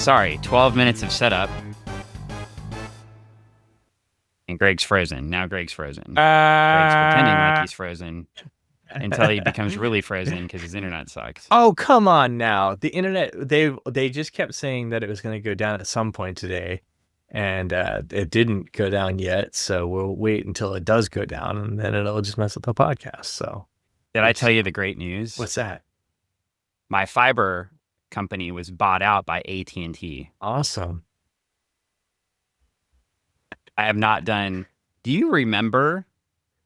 Sorry, 12 minutes of setup. And Greg's frozen. Now Greg's frozen. Greg's pretending like he's frozen until he becomes really frozen because his internet sucks. Oh, come on now. The internet, they just kept saying that it was going to go down at some point today. And it didn't go down yet. So we'll wait until it does go down, and then it'll just mess up the podcast. So did I tell you the great news? What's that? My fiber company was bought out by AT&T. Awesome. I have not done. Do you remember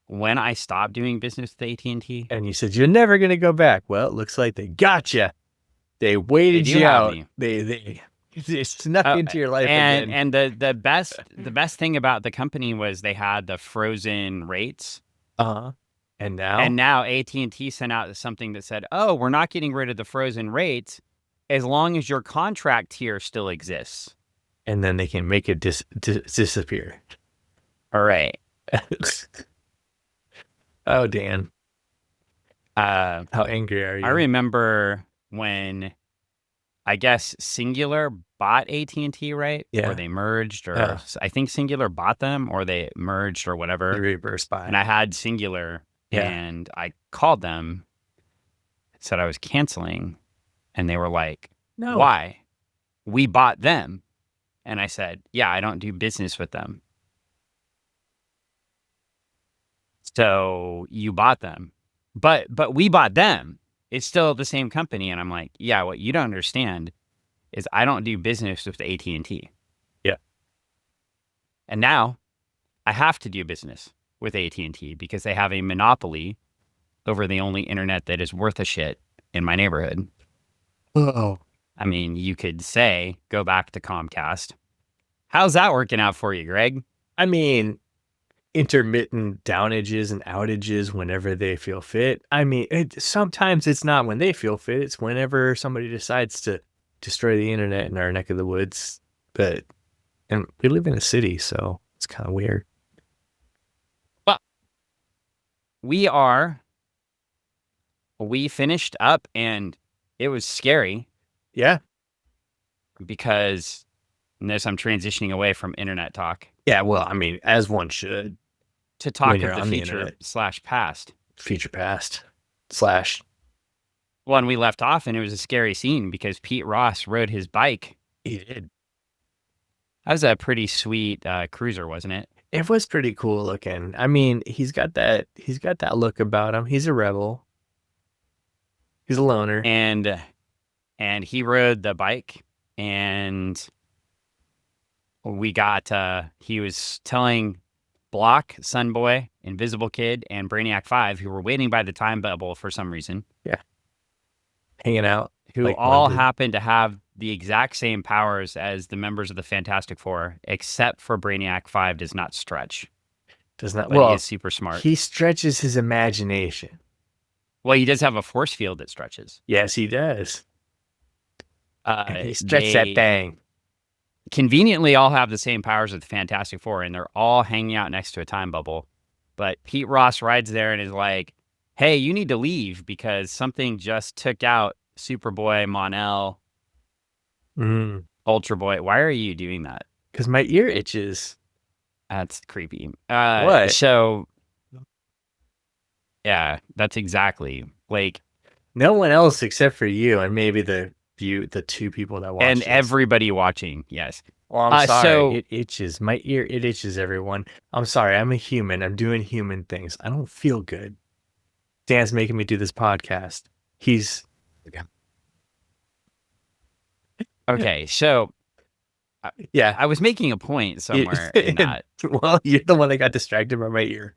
when I stopped doing business with AT&T? And you said you're never going to go back. Well, it looks like they got you. They waited you out. They snuck into your life again. And the best thing about the company was they had the frozen rates. And now AT&T sent out something that said, "Oh, we're not getting rid of the frozen rates as long as your contract tier still exists." And then they can make it disappear. All right. Oh, Dan. How angry are you? I remember when, I guess, Singular bought AT&T, right? Yeah. Or they merged, or I think Singular bought them, or they merged, or whatever. The reverse buy. And I had Singular, and I called them, said I was canceling, and they were like, "No. Why? We bought them." And I said, "Yeah, I don't do business with them." So you bought them, but we bought them. It's still the same company. And I'm like, yeah, what you don't understand is I don't do business with AT&T. Yeah. And now I have to do business with AT&T because they have a monopoly over the only internet that is worth a shit in my neighborhood. Oh. I mean, you could say, go back to Comcast. How's that working out for you, Greg? I mean, intermittent downages and outages whenever they feel fit. I mean, sometimes it's not when they feel fit. It's whenever somebody decides to destroy the internet in our neck of the woods. And we live in a city, so it's kind of weird. Well, we finished up and it was scary. Yeah. Because notice I'm transitioning away from internet talk. Yeah, well, I mean, as one should. To talk of the future / past. Future past / Well, and we left off and it was a scary scene because Pete Ross rode his bike. He did. That was a pretty sweet cruiser, wasn't it? It was pretty cool looking. I mean, he's got that look about him. He's a rebel. He's a loner. And he rode the bike, and we got he was telling Block, Sunboy, Invisible Kid, and Brainiac 5, who were waiting by the time bubble for some reason. Yeah. Hanging out. Who all happen to have the exact same powers as the members of the Fantastic Four, except for Brainiac 5 does not stretch. Does not. But well, he is super smart. He stretches his imagination. Well, he does have a force field that stretches. Yes, he does. He stretched that thing. Conveniently all have the same powers as the Fantastic Four, and they're all hanging out next to a time bubble. But Pete Ross rides there and is like, "Hey, you need to leave because something just took out Superboy, Mon-El, Ultra Boy. Why are you doing that?" Because my ear itches. That's creepy. What? So, yeah, that's exactly like no one else except for you and maybe the two people that watch and this. Everybody watching. Yes. Well, I'm sorry. So, it itches. My ear, it itches, everyone. I'm sorry. I'm a human. I'm doing human things. I don't feel good. Dan's making me do this podcast. He's... Okay, so... yeah. I was making a point somewhere in that. Well, you're the one that got distracted by my ear.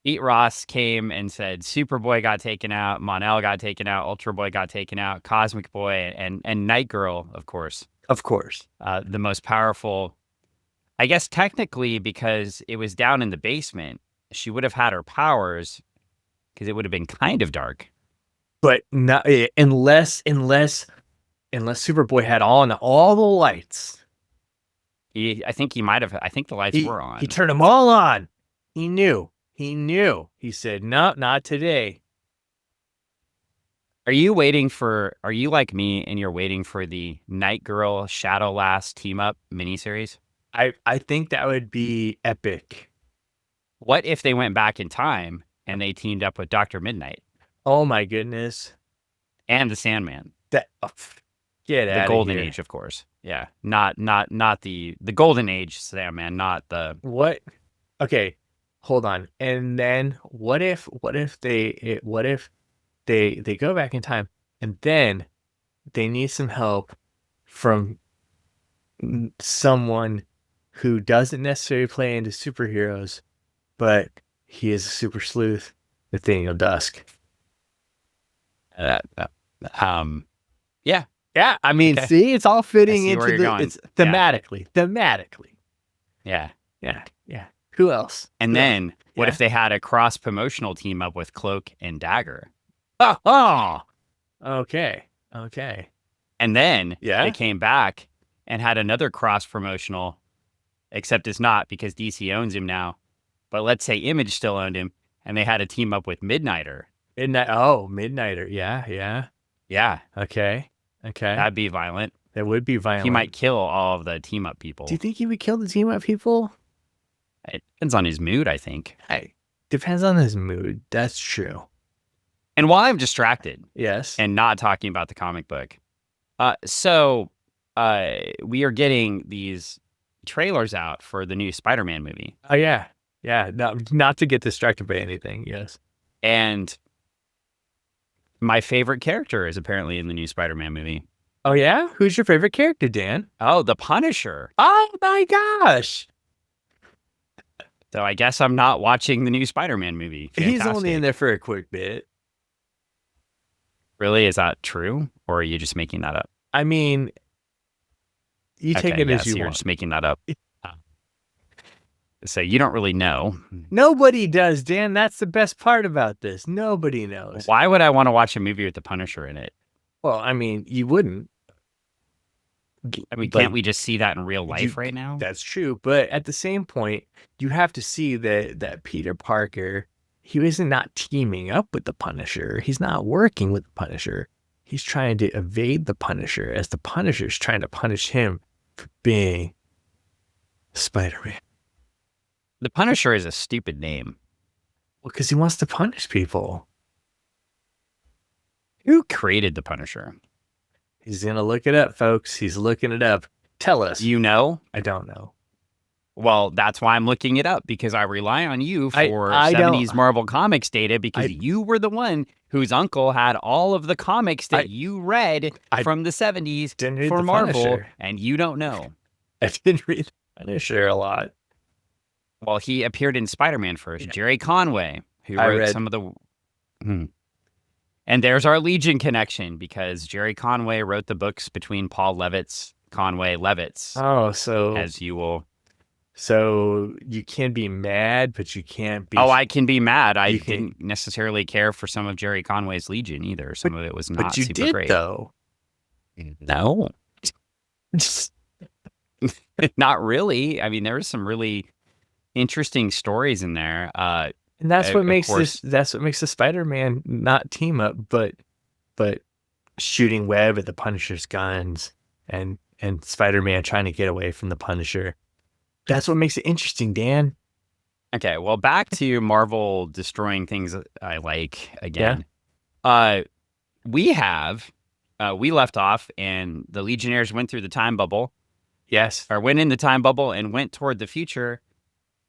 Pete Ross came and said Superboy got taken out, Mon-El got taken out, Ultra Boy got taken out, Cosmic Boy, and Night Girl, of course. Of course. The most powerful, I guess technically because it was down in the basement, she would have had her powers because it would have been kind of dark. But not unless Superboy had on all the lights. I think he might have. I think the lights were on. He turned them all on. He knew. He said, "No, not today." Are you like me and you're waiting for the Night Girl Shadow Lass team up miniseries? I think that would be epic. What if they went back in time and they teamed up with Dr. Midnight Oh my goodness. and the Sandman? That get The out of Golden here. Age, of course. Yeah. Not the Golden Age Sandman, not the What? Okay, hold on. And then what if they go back in time and then they need some help from someone who doesn't necessarily play into superheroes, but he is a super sleuth, Nathaniel Dusk. yeah. Yeah, I mean, Okay. see, it's all fitting see where into you're going. it's thematically. Yeah. Yeah. Who else? And Who else? then what Yeah. if they had a cross promotional team up with Cloak and Dagger? Oh. Okay. And then Yeah. they came back and had another cross promotional, except it's not because DC owns him now. But let's say Image still owned him, and they had a team up with Midnighter. Midnighter. Yeah. Yeah, Okay. that'd be violent. That would be violent. He might kill all of the team up people. Do you think he would kill the team up people? It depends on his mood, I think. Hey, depends on his mood. That's true. And while I'm distracted Yes. and not talking about the comic book, so we are getting these trailers out for the new Spider-Man movie. Oh yeah. Not to get distracted by anything. Yes. And my favorite character is apparently in the new Spider-Man movie. Oh yeah. Who's your favorite character, Dan? Oh, the Punisher. Oh my gosh. So I guess I'm not watching the new Spider-Man movie. He's only in Fantastic. there for a quick bit. Really? Is that true? Or are you just making that up? I mean, you take it as you you're want. just making that up. So you don't really know. Nobody does, Dan. That's the best part about this. Nobody knows. Why would I want to watch a movie with the Punisher in it? Well, I mean, you wouldn't. I mean, But can't we just see that in real life right now? That's true. But at the same point, you have to see that Peter Parker, he isn't not teaming up with the Punisher. He's not working with the Punisher. He's trying to evade the Punisher as the Punisher's trying to punish him for being Spider-Man. The Punisher is a stupid name. Well, because he wants to punish people. Who created the Punisher? He's going to look it up, folks. He's looking it up. Tell us. You know? I don't know. Well, that's why I'm looking it up, because I rely on you for I 70s don't- Marvel Comics data, because you were the one whose uncle had all of the comics that you read from the 70s didn't read for the Marvel, Punisher. and you don't know. I didn't read the Punisher a lot. Well, he appeared in Spider-Man first. Yeah. Jerry Conway, who I wrote read- some of the... And there's our Legion connection, because Jerry Conway wrote the books between Paul Levitz, Conway, Levitz, Oh, so as you will... So you can be mad, but you can't be. Oh, I can be mad. I You can- didn't necessarily care for some of Jerry Conway's Legion either. Some of it was not But you super did great. though. No, not really. I mean, there were some really interesting stories in there. And that's Of what makes course. That's what makes the Spider-Man not team up, but shooting web at the Punisher's guns and Spider-Man trying to get away from the Punisher. That's what makes it interesting, Dan. Okay, well, back to Marvel destroying things I like again. We left off, and the Legionnaires went through the time bubble, Yes. or went in the time bubble and went toward the future,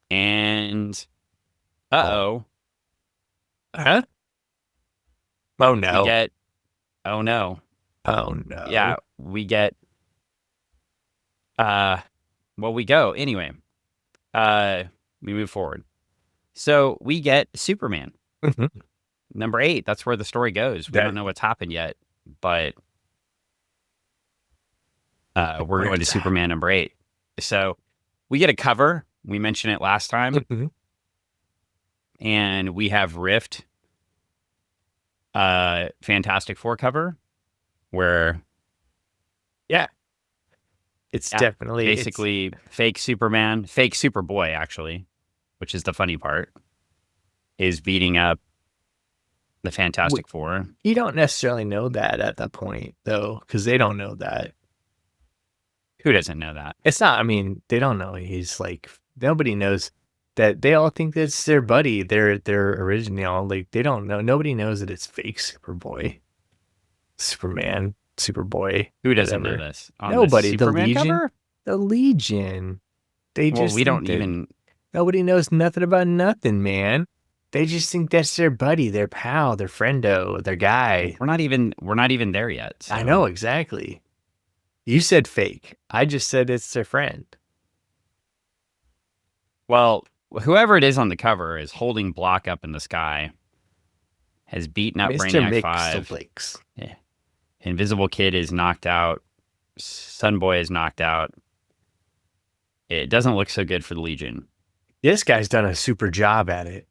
and Huh? Oh we no. get, oh no, Oh no. yeah, we get, well, we go anyway. We move forward. So we get Superman Mhm. number 8. That's where the story goes. We don't know what's happened yet, but we're going to Superman number 8. So we get a cover. We mentioned it last time, Mhm. and we have Rift, Fantastic Four cover, where It's Yeah, definitely basically fake Superman, fake Superboy, actually, which is the funny part, is beating up The Fantastic Four. You don't necessarily know that at that point, though, because they don't know that. Who doesn't know that? It's not, I mean, they don't know. He's like, nobody knows that. They all think that's their buddy. Their original. Like, they don't know. Nobody knows that it's fake Superboy, Superman, Superboy. Who doesn't whatever. know this? On Nobody. The Superman Legion. cover? The Legion. They just we don't even. Nobody knows nothing about nothing, man. They just think that's their buddy, their pal, their friendo, their guy. We're not even there yet. So. I know, exactly. You said fake. I just said it's their friend. Well, whoever it is on the cover is holding Block up in the sky. Has beaten up Brainiac 5. Yeah. Invisible Kid is knocked out. Sunboy is knocked out. It doesn't look so good for the Legion. This guy's done a super job at it.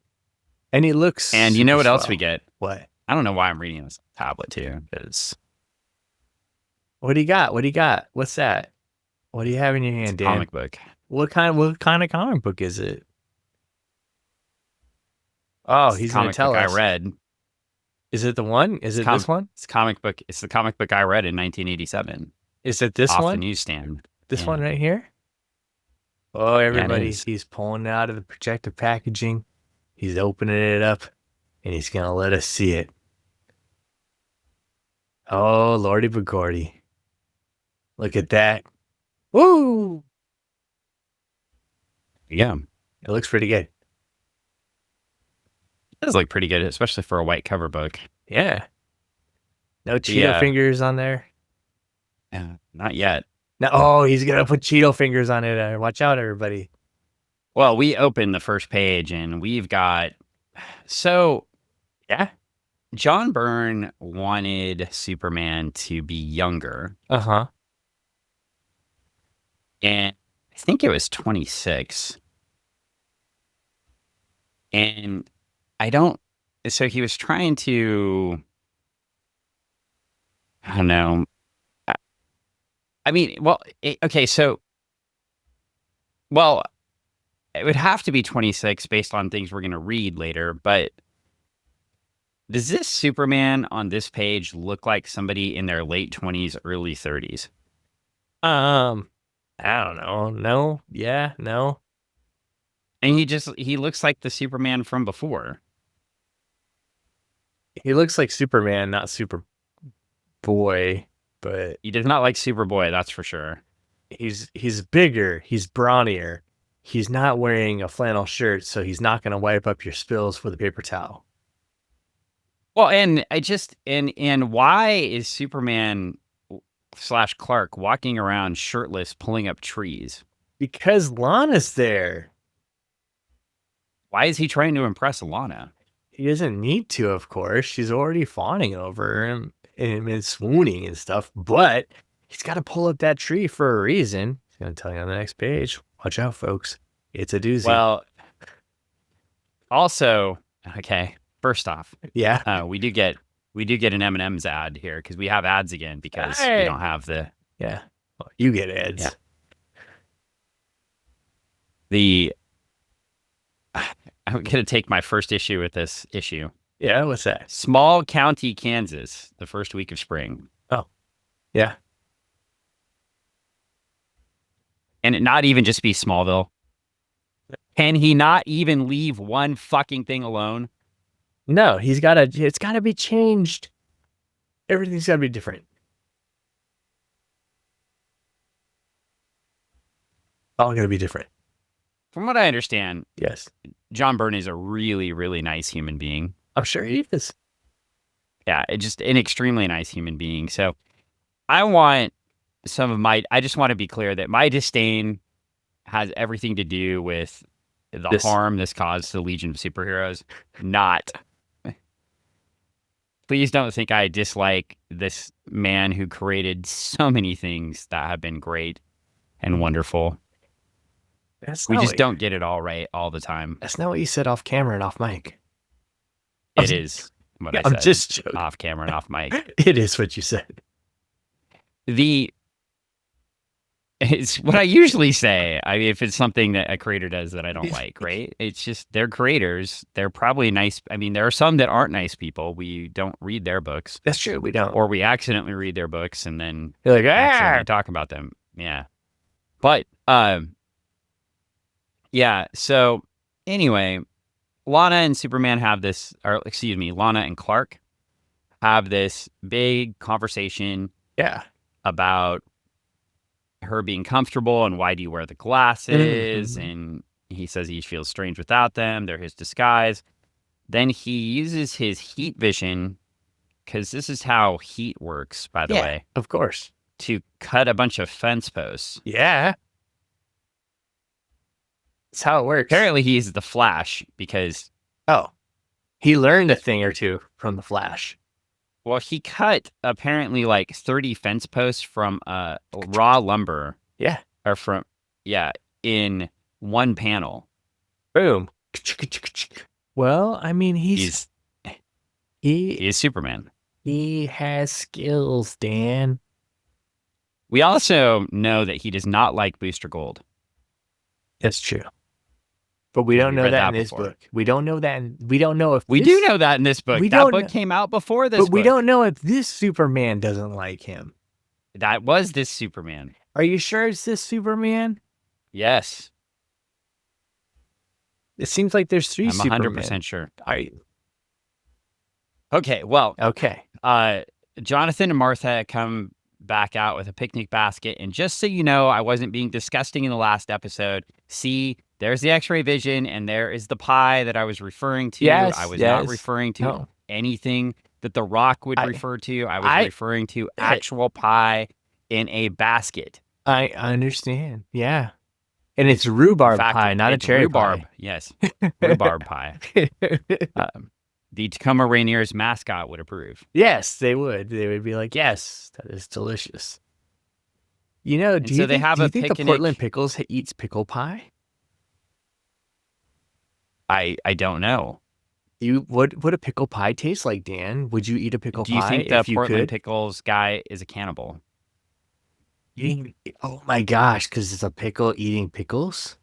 And he looks. And you know what else we get? What? I don't know why I'm reading this tablet too. Because what do you got? What do you got? What's that? What do you have in your hand, Dan? Comic book. What kind of comic book is it? Oh, he's going to tell us. I read. Is it the one? Is it this one? It's comic book. It's the comic book I read in 1987. Is it this off one? The newsstand. This one right here? Oh, everybody, he's pulling it out of the protective packaging. He's opening it up, and he's going to let us see it. Oh, Lordy Bagordy. Look at that. Woo! Yeah. It looks pretty good. It does look pretty good, especially for a white cover book. Yeah. No Cheeto fingers on there? Not yet. No, oh, he's going to put Cheeto fingers on it. Watch out, everybody. Well, we open the first page, and we've got... So, yeah. John Byrne wanted Superman to be younger. Uh-huh. And I think it was 26. And I don't... So he was trying to... I don't know. I mean, well, okay, so... Well, it would have to be 26 based on things we're going to read later, but... Does this Superman on this page look like somebody in their late 20s, early 30s? I don't know. No. Yeah. No. And he looks like the Superman from before. He looks like Superman, not Superboy, but he does not like Superboy, that's for sure. He's bigger, he's brawnier. He's not wearing a flannel shirt, so he's not going to wipe up your spills with a paper towel. Well, and and why is Superman / Clark walking around shirtless, pulling up trees? Because Lana's there. Why is he trying to impress Lana? He doesn't need to, of course. She's already fawning over him and swooning and stuff. But he's got to pull up that tree for a reason. He's going to tell you on the next page. Watch out, folks. It's a doozy. Well, also, okay. First off, yeah, we do get an M&M's ad here because we have ads again because we don't have the Well, you get ads. Yeah. I'm gonna take my first issue with this issue. Yeah, what's that? Small County, Kansas, the first week of spring. Oh, yeah. And it not even just be Smallville. Can he not even leave one fucking thing alone? No, it's got to be changed. Everything's got to be different. All got to be different. From what I understand, yes, John Byrne is a really, really nice human being. I'm sure he is. Yeah, just an extremely nice human being. So I just want to be clear that my disdain has everything to do with the harm this caused to the Legion of Superheroes, not... Please don't think I dislike this man who created so many things that have been great and wonderful. We just don't get it all right all the time. That's not what you said off camera and off mic. It is what I said. I'm just joking. Off camera and off mic. It is what you said. It's what I usually say. I mean, if it's something that a creator does that I don't like, right? It's just they're creators. They're probably nice. I mean, there are some that aren't nice people. We don't read their books, That's true. We don't. or we accidentally read their books and then You're like, accidentally talk about them. Yeah. But yeah. So anyway, Lana and Superman have this, or excuse me, Lana and Clark have this big conversation yeah. about her being comfortable and why do you wear the glasses? And he says he feels strange without them. They're his disguise. Then he uses his heat vision, because this is how heat works, by the way, Of course. to cut a bunch of fence posts. Yeah. That's how it works. Apparently he uses the Flash because, he learned a thing or two from the Flash. well, he cut apparently like 30 fence posts from raw lumber. Yeah. Or in one panel. Boom. Well, I mean, he is Superman. He has skills, Dan. We also know that he does not like Booster Gold. That's true. But we don't know that in this book. We don't know that. We don't know if we do know that in this book. That book came out before this. But we don't know if this Superman doesn't like him. That was this Superman. Are you sure it's this Superman? Yes. It seems like there's three Supermen. I'm 100% sure. Okay. Well. Okay. Jonathan and Martha come back out with a picnic basket, and just so you know, I wasn't being disgusting in the last episode. See, there's the X-ray vision, and there is the pie that I was referring to. Yes, I was not referring to anything that The Rock would refer to. I was referring to actual pie in a basket. I understand. Yeah. And it's rhubarb pie, not a cherry rhubarb pie. Yes. Rhubarb pie. The Tacoma Rainiers mascot would approve. Yes, they would. They would be like, yes, that is delicious. You know, do you think the Portland Pickles eats pickle pie? I don't know. What would a pickle pie taste like, Dan? Would you eat a pickle pie? Do you think the Portland Pickles guy is a cannibal? Oh my gosh, because it's a pickle eating pickles?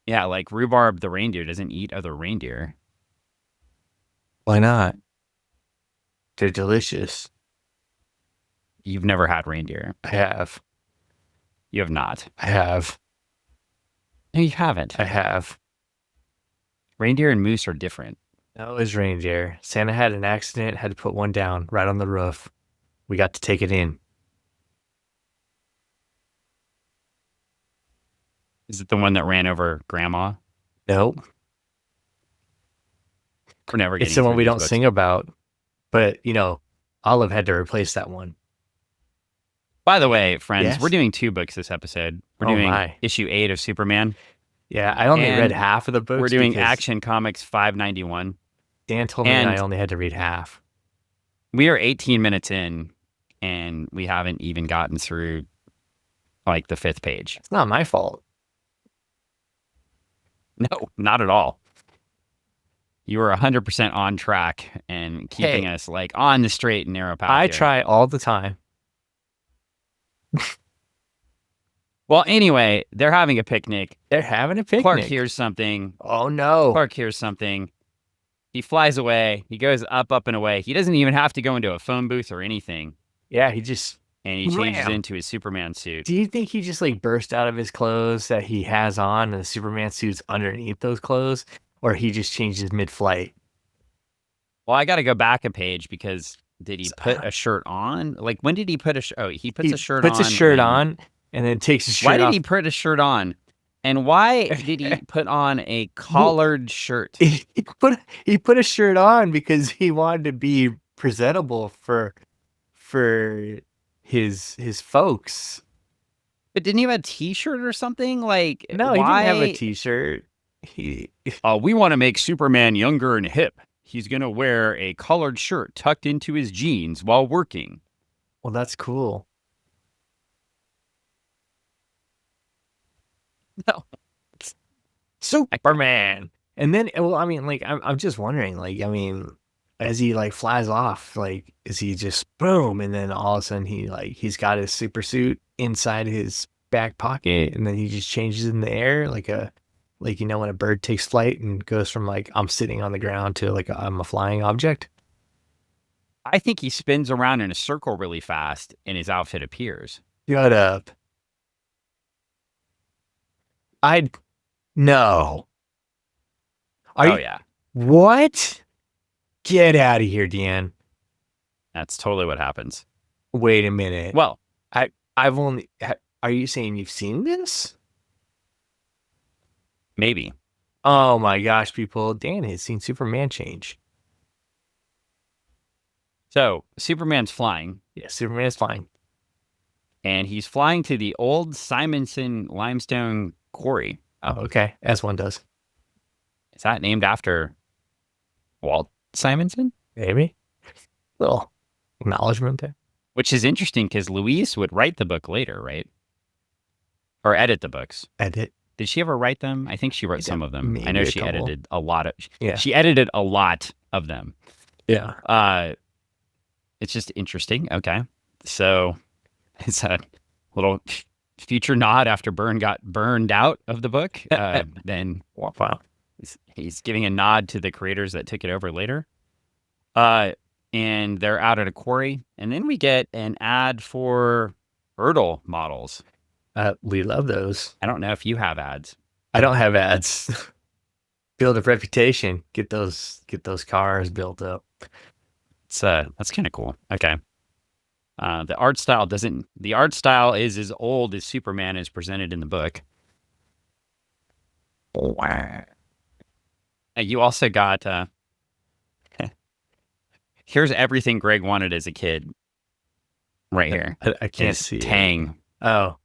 Yeah, like Rhubarb the reindeer doesn't eat other reindeer. Why not? They're delicious. You've never had reindeer. I have. You have not. I have. No, you haven't. I have. Reindeer and moose are different. No, it was reindeer. Santa had an accident, had to put one down right on the roof. We got to take it in. Is it the one that ran over Grandma? Nope. We're never getting It's the one we don't sing about. But, Olive had to replace that one. By the way, friends, we're doing 2 books this episode. We're doing issue 8 of Superman. Yeah, I only read half of the books. We're doing Action Comics 591. Dan told me I only had to read half. We are 18 minutes in, and we haven't even gotten through, like, the 5th page. It's not my fault. No, not at all. You were 100% on track and keeping us, like, on the straight and narrow path. I try all the time. Well, anyway, they're having a picnic. They're having a picnic. Clark hears something. Oh, no. Clark hears something. He flies away. He goes up, and away. He doesn't even have to go into a phone booth or anything. Yeah, he just... And he changes into his Superman suit. Do you think he just, burst out of his clothes that he has on and the Superman suit's underneath those clothes? Or he just changes mid-flight? Well, I got to go back a page because did he put a shirt on? Like, when did he put a shirt? Oh, he puts a shirt on. Puts a shirt on and then takes his shirt off. Why did he put a shirt on? And why did he put on a collared shirt? He put a shirt on because he wanted to be presentable for his folks. But didn't he have a T-shirt or something? Like, no, he didn't have a T-shirt. We want to make Superman younger and hip. He's gonna wear a collared shirt tucked into his jeans while working. Well, that's cool. No, Superman. And then, well, I mean, I'm just wondering, as he flies off, is he just boom, and then all of a sudden he's got his super suit inside his back pocket, and then he just changes in the air like when a bird takes flight and goes from like I'm sitting on the ground to like I'm a flying object. I think he spins around in a circle really fast and his outfit appears. Shut up. No. Yeah. What? Get out of here, Dan. That's totally what happens. Wait a minute. Well, are you saying you've seen this? maybe. Oh my gosh, people. Dan has seen Superman change. So Superman's flying. Yeah, Superman is flying. And he's flying to the old Simonson limestone quarry. Oh, okay. As one does. Is that named after Walt Simonson? Maybe. Little acknowledgement there. Which is interesting because Louise would write the book later, right? Or edit the books. Edit. Did she ever write them? I think she wrote some of them. I know she edited a lot of. Yeah. She edited a lot of them. Yeah. It's just interesting. Okay, so it's a little future nod after Byrne got burned out of the book. Then Wow. he's giving a nod to the creators that took it over later. And they're out at a quarry, and then we get an ad for Erdl models. We love those. I don't know if you have ads. I don't have ads. Build a reputation. Get those cars built up. That's kind of cool. Okay. The art style is as old as Superman is presented in the book. Wow. You also got here's everything Greg wanted as a kid. Right here. I can't see Tang. It. Oh.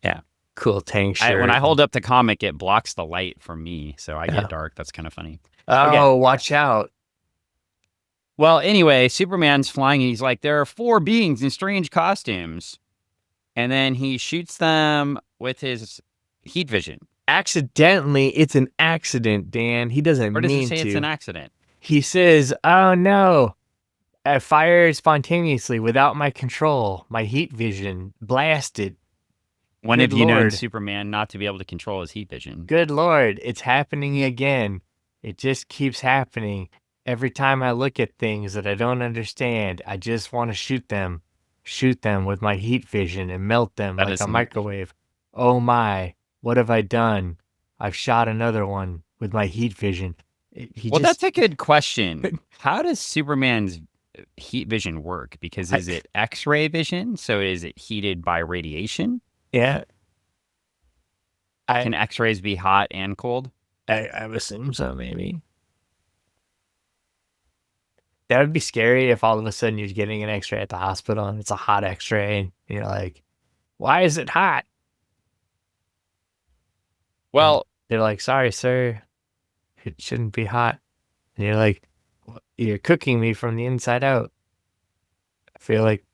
Yeah. Cool Tang shirt. When I hold up the comic, it blocks the light from me, so I get dark. That's kind of funny. Oh, okay. Watch out. Well, anyway, Superman's flying, and he's like, there are 4 beings in strange costumes. And then he shoots them with his heat vision. Accidentally, it's an accident, Dan. He doesn't mean to. Or does he say it's an accident? He says, oh no, I fired spontaneously without my control. My heat vision blasted. When have you known Superman not to be able to control his heat vision? Good Lord, it's happening again. It just keeps happening. Every time I look at things that I don't understand, I just want to shoot them with my heat vision and melt them like a microwave. Oh my, what have I done? I've shot another one with my heat vision. That's a good question. How does Superman's heat vision work? Because is it X-ray vision? So is it heated by radiation? Yeah. Can X-rays be hot and cold? I assume so, maybe. That would be scary if all of a sudden you're getting an X-ray at the hospital and it's a hot X-ray and you're like, why is it hot? Well, and they're like, sorry, sir, it shouldn't be hot. And you're like, you're cooking me from the inside out. I feel like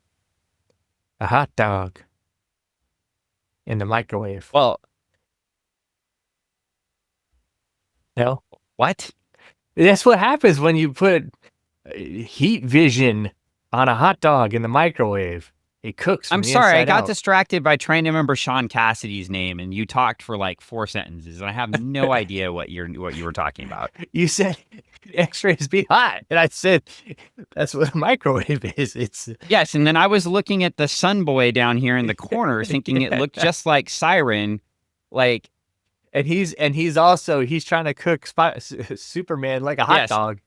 a hot dog in the microwave. Well, no. What? That's what happens when you put heat vision on a hot dog in the microwave. It cooks. I'm sorry, I got distracted by trying to remember Sean Cassidy's name, and you talked for like 4 sentences, and I have no idea what you were talking about. You said X-rays be hot, and I said that's what a microwave is. It's yes, and then I was looking at the Sun Boy down here in the corner, thinking it looked just like Siren, like, and he's trying to cook Superman like a hot dog.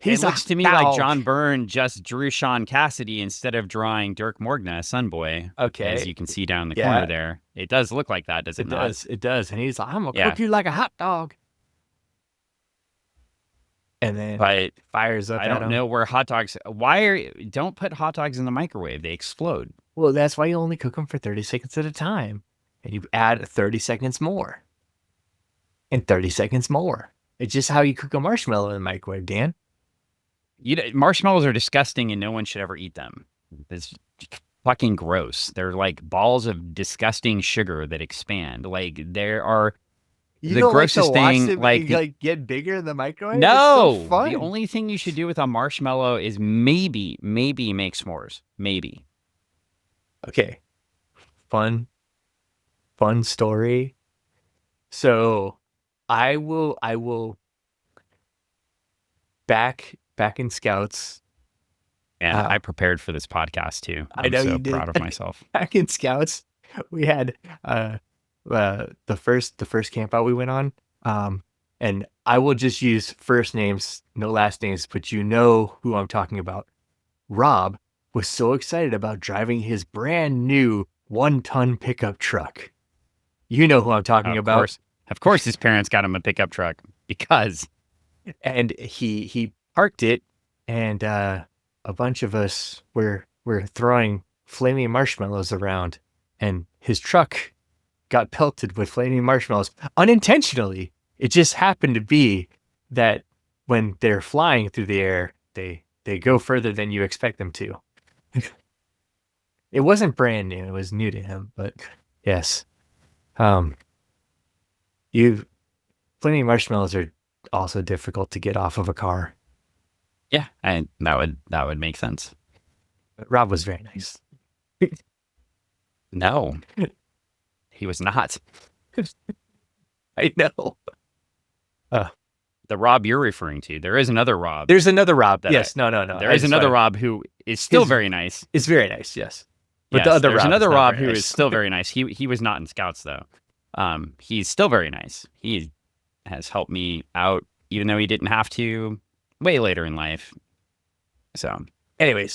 It looks to me like John Byrne just drew Sean Cassidy instead of drawing Dirk Morgna, Sunboy. Okay. As you can see down in the corner there. It does look like that, does it not? It does. And he's like, I'm going to cook you like a hot dog. And then fires up. I don't know where hot dogs... Don't put hot dogs in the microwave. They explode. Well, that's why you only cook them for 30 seconds at a time. And you add 30 seconds more. And 30 seconds more. It's just how you cook a marshmallow in the microwave, Dan. Marshmallows are disgusting and no one should ever eat them. It's fucking gross. They're like balls of disgusting sugar that expand. Like there are the grossest thing. Like get bigger in the microwave. No, it's so fun. The only thing you should do with a marshmallow is maybe make s'mores. Maybe. Okay. Fun story. So I will back in scouts. And I prepared for this podcast too. I I'm know so you did. proud of myself. Back in scouts, we had the first camp out we went on. And I will just use first names, no last names, but you know who I'm talking about. Rob was so excited about driving his brand new 1-ton pickup truck. You know who I'm talking about. Of course, his parents got him a pickup truck because. And he parked it, and a bunch of us were throwing flaming marshmallows around, and his truck got pelted with flaming marshmallows unintentionally. It just happened to be that when they're flying through the air, they go further than you expect them to. It wasn't brand new; it was new to him, but yes, you flaming marshmallows are also difficult to get off of a car. Yeah, and that would make sense. But Rob was very nice. No, he was not. I know. The Rob you're referring to. There is another Rob. There's another Rob. Yes. No. There is another Rob who is still very nice. It's very nice. Yes. But yes, there's another Rob who is still very nice. He was not in Scouts though. He's still very nice. He has helped me out, even though he didn't have to, way later in life. So, anyway,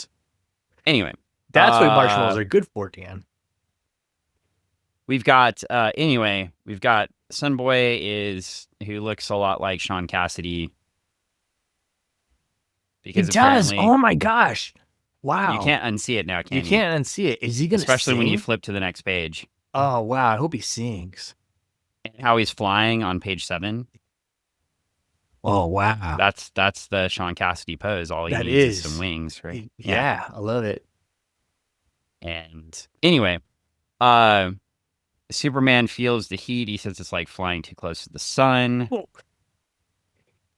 that's what marshmallows are good for, Dan. We've got Sunboy who looks a lot like Sean Cassidy. Because he does. Oh my gosh. Wow. You can't unsee it now, can you? You can't unsee it. Is he going to Especially sing? when you flip to the next page. Oh, wow. I hope he sings. And how he's flying on page 7. Oh, wow. That's the Sean Cassidy pose. All he needs is some wings, right? Yeah, I love it. And anyway, Superman feels the heat. He says it's like flying too close to the sun. Whoa.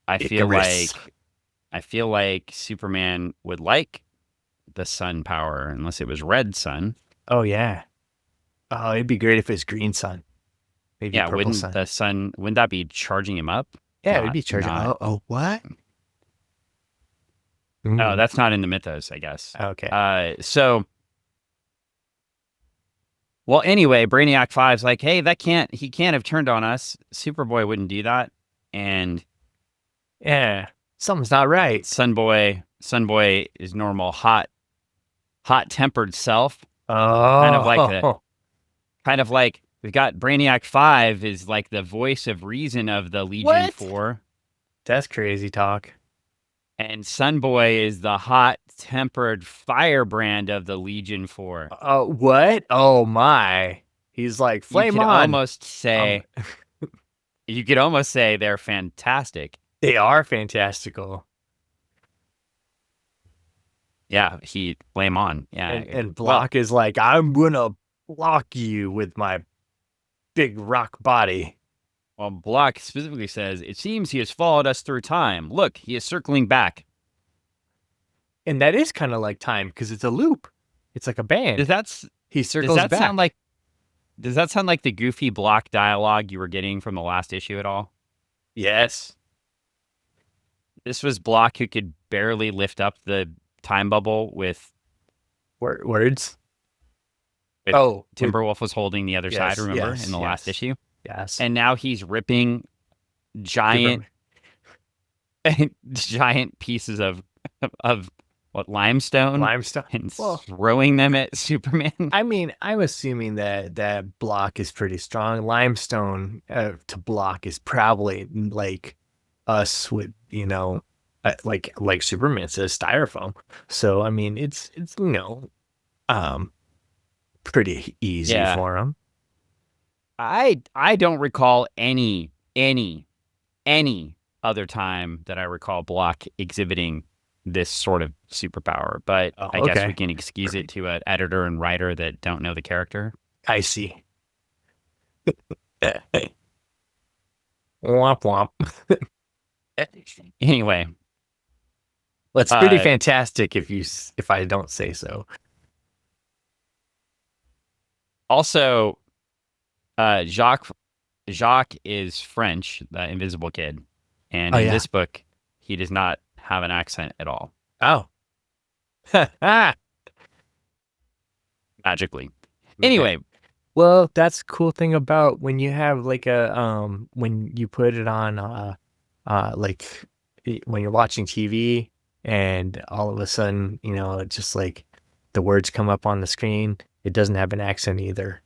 I feel like Superman would like the sun power unless it was red sun. Oh yeah. Oh, it'd be great if it was green sun. Maybe purple wouldn't sun. the sun? Wouldn't that be charging him up? Yeah, it'd be charging. Oh, what? No, that's not in the mythos, I guess. Okay. Well, anyway, Brainiac 5's like, hey, he can't have turned on us. Superboy wouldn't do that. And yeah, something's not right. Sunboy is normal, hot-tempered self. Oh. Kind of like we've got Brainiac 5 is like the voice of reason of the Legion 4. That's crazy talk. And Sunboy is the hot-tempered firebrand of the Legion 4. What? Oh my! He's like flame on. You could almost say they're fantastic. They are fantastical. Yeah, he flame on. Yeah, and Block is like, I'm gonna block you with my big rock body. Well, Block specifically says, it seems he has followed us through time. Look, he is circling back. And that is kind of like time because it's a loop. It's like a band. He circles back. Does that sound like the goofy Block dialogue you were getting from the last issue at all? Yes. This was Block who could barely lift up the time bubble with words. Timberwolf was holding the other side, remember, in the last issue? Yes. And now he's ripping giant pieces of what, limestone? Limestone. And throwing them at Superman. I mean, I'm assuming that Block is pretty strong. Limestone to Block is probably like us with, like Superman says, styrofoam. So, I mean, it's pretty easy for him. I don't recall any other time that I recall Block exhibiting this sort of superpower, but I guess we can excuse it to an editor and writer that don't know the character. I see. Womp womp. Anyway, well, it's pretty fantastic if I don't say so. Also, Jacques is French, the Invisible Kid, and Oh in yeah. this book, he does not have an accent at all, Oh. Ah. magically. Okay. Anyway, Well, that's the cool thing about when you have like a when you put it on like when you're watching TV and all of a sudden, it's just like the words come up on the screen. It doesn't have an accent either.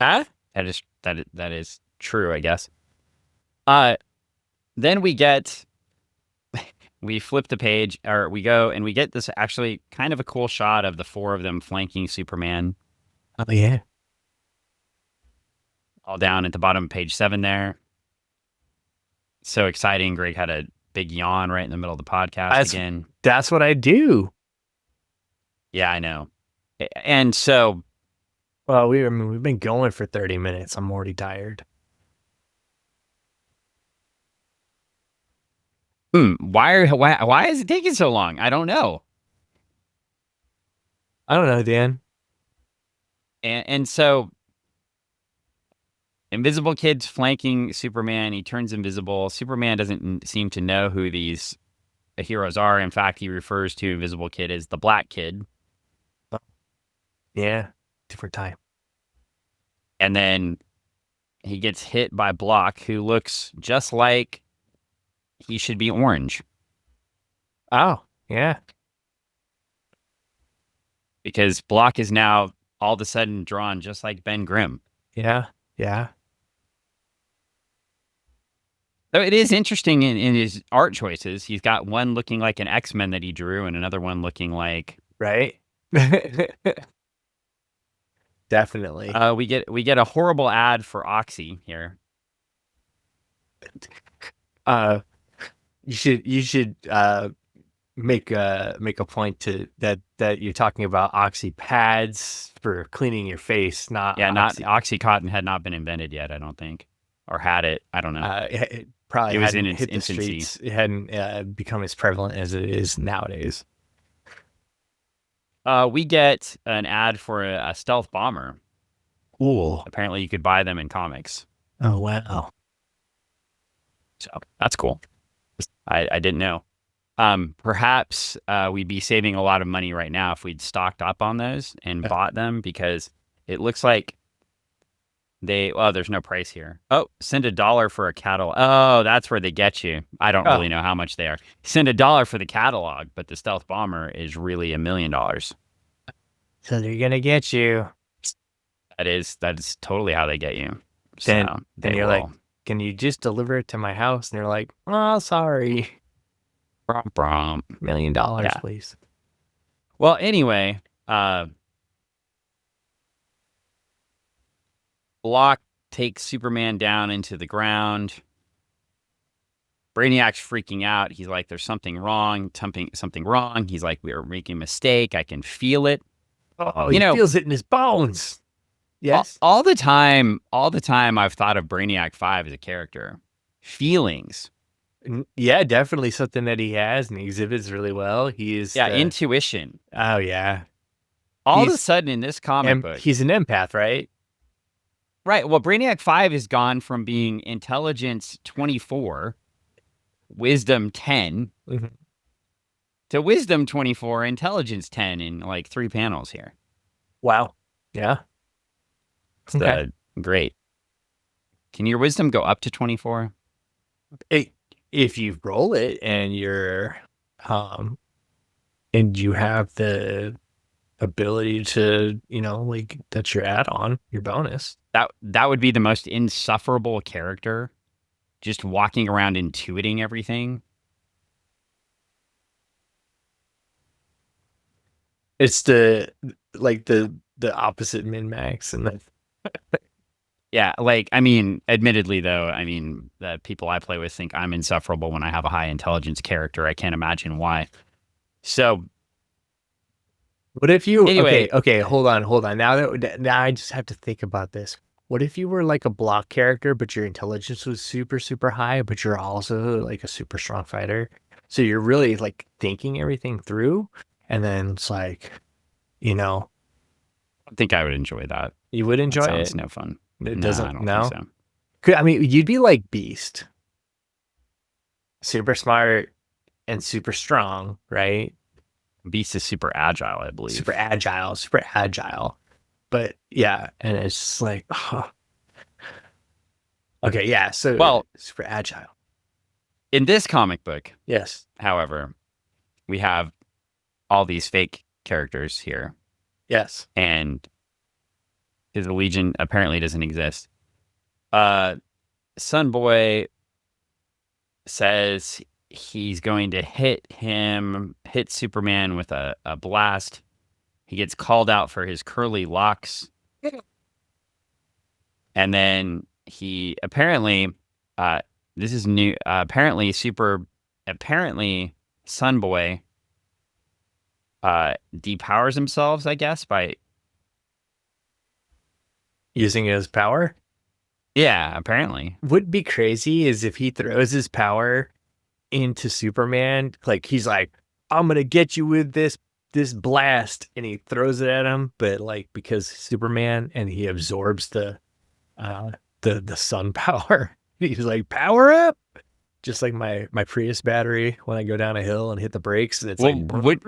Huh? that is true, I guess. Uh, then we flip the page, or we go and we get this actually kind of a cool shot of the four of them flanking Superman, Oh yeah. all down at the bottom of page 7 there. So exciting. Greg had a big yawn right in the middle of the podcast That's again. that's what I do. Yeah, I know. And so, Well, we've been going for 30 minutes. I'm already tired. why is it taking so long? I don't know. I don't know, Dan. And so Invisible Kid's flanking Superman. He turns invisible. Superman doesn't seem to know who these heroes are. In fact, he refers to Invisible Kid as the Black Kid. Yeah, different time. And then he gets hit by Block, who looks just like he should be orange. Oh, yeah. Because Block is now all of a sudden drawn just like Ben Grimm. Yeah. Yeah. So it is interesting in his art choices. He's got one looking like an X-Men that he drew and another one looking like... Right? Definitely. We get a horrible ad for Oxy here. You should make a point to that you're talking about Oxy pads for cleaning your face, not Not Oxy. Oxycontin had not been invented yet, I don't think, or had it. I don't know. It probably It was hadn't in its hit the infancy. streets. It hadn't become as prevalent as it is nowadays. We get an ad for a stealth bomber. Cool. Apparently, you could buy them in comics. Oh wow. So that's cool. I didn't know. Perhaps we'd be saving a lot of money right now if we'd stocked up on those and bought them, because it looks like there's no price here. Oh, send $1 for a catalog. Oh, that's where they get you. I don't really know how much they are. Send $1 for the catalog, but the stealth bomber is really $1 million. So they're gonna get you. That is totally how they get you. Then So you're like, can you just deliver it to my house? And they're like, oh, sorry. brom, brom. $1 million, Yeah. please. Well, anyway, Block takes Superman down into the ground. Brainiac's freaking out. He's like, there's something wrong, something wrong. He's like, we're making a mistake. I can feel it. Oh, he feels it in his bones. Yes. All the time I've thought of Brainiac 5 as a character. Feelings. Yeah, definitely something that he has and he exhibits really well. He is Intuition. Oh yeah. All of a sudden in this comic book, he's an empath, right? Right. Well, Brainiac 5 has gone from being intelligence 24, wisdom 10, to wisdom 24, intelligence 10 in like 3 panels here. Wow. Yeah. It's great. Can your wisdom go up to 24? If you roll it and you're and you have the ability to, like that's your add-on, your bonus. That would be the most insufferable character, just walking around intuiting everything. It's the opposite min-max and then Yeah, like, I mean, admittedly though, I mean, the people I play with think I'm insufferable when I have a high intelligence character. I can't imagine why. So what if you anyway, okay, hold on. Now I just have to think about this. What if you were like a block character, but your intelligence was super, super high, but you're also like a super strong fighter? So you're really like thinking everything through, and then it's like You know, I think I would enjoy that. you would That enjoy sounds it. no fun. It No, I doesn't. don't think No. so. I mean, you'd be like Beast, super smart and super strong, right? Beast is super agile, I believe. Super agile, super agile. But yeah, and it's just like, okay, yeah. So Well, super agile. in this comic book, Yes. however, we have all these fake characters here, Yes. and the Legion apparently doesn't exist. Sunboy says he's going to hit Superman with a blast. He gets called out for his curly locks. And then he apparently, this is new, apparently Sunboy depowers himself, I guess, by... Using his power. Yeah, apparently. Would be crazy is if he throws his power into Superman, like he's like, I'm gonna get you with this blast, and he throws it at him, but like because Superman and he absorbs the sun power, he's like, power up, just like my Prius battery when I go down a hill and hit the brakes, and it's Well, like,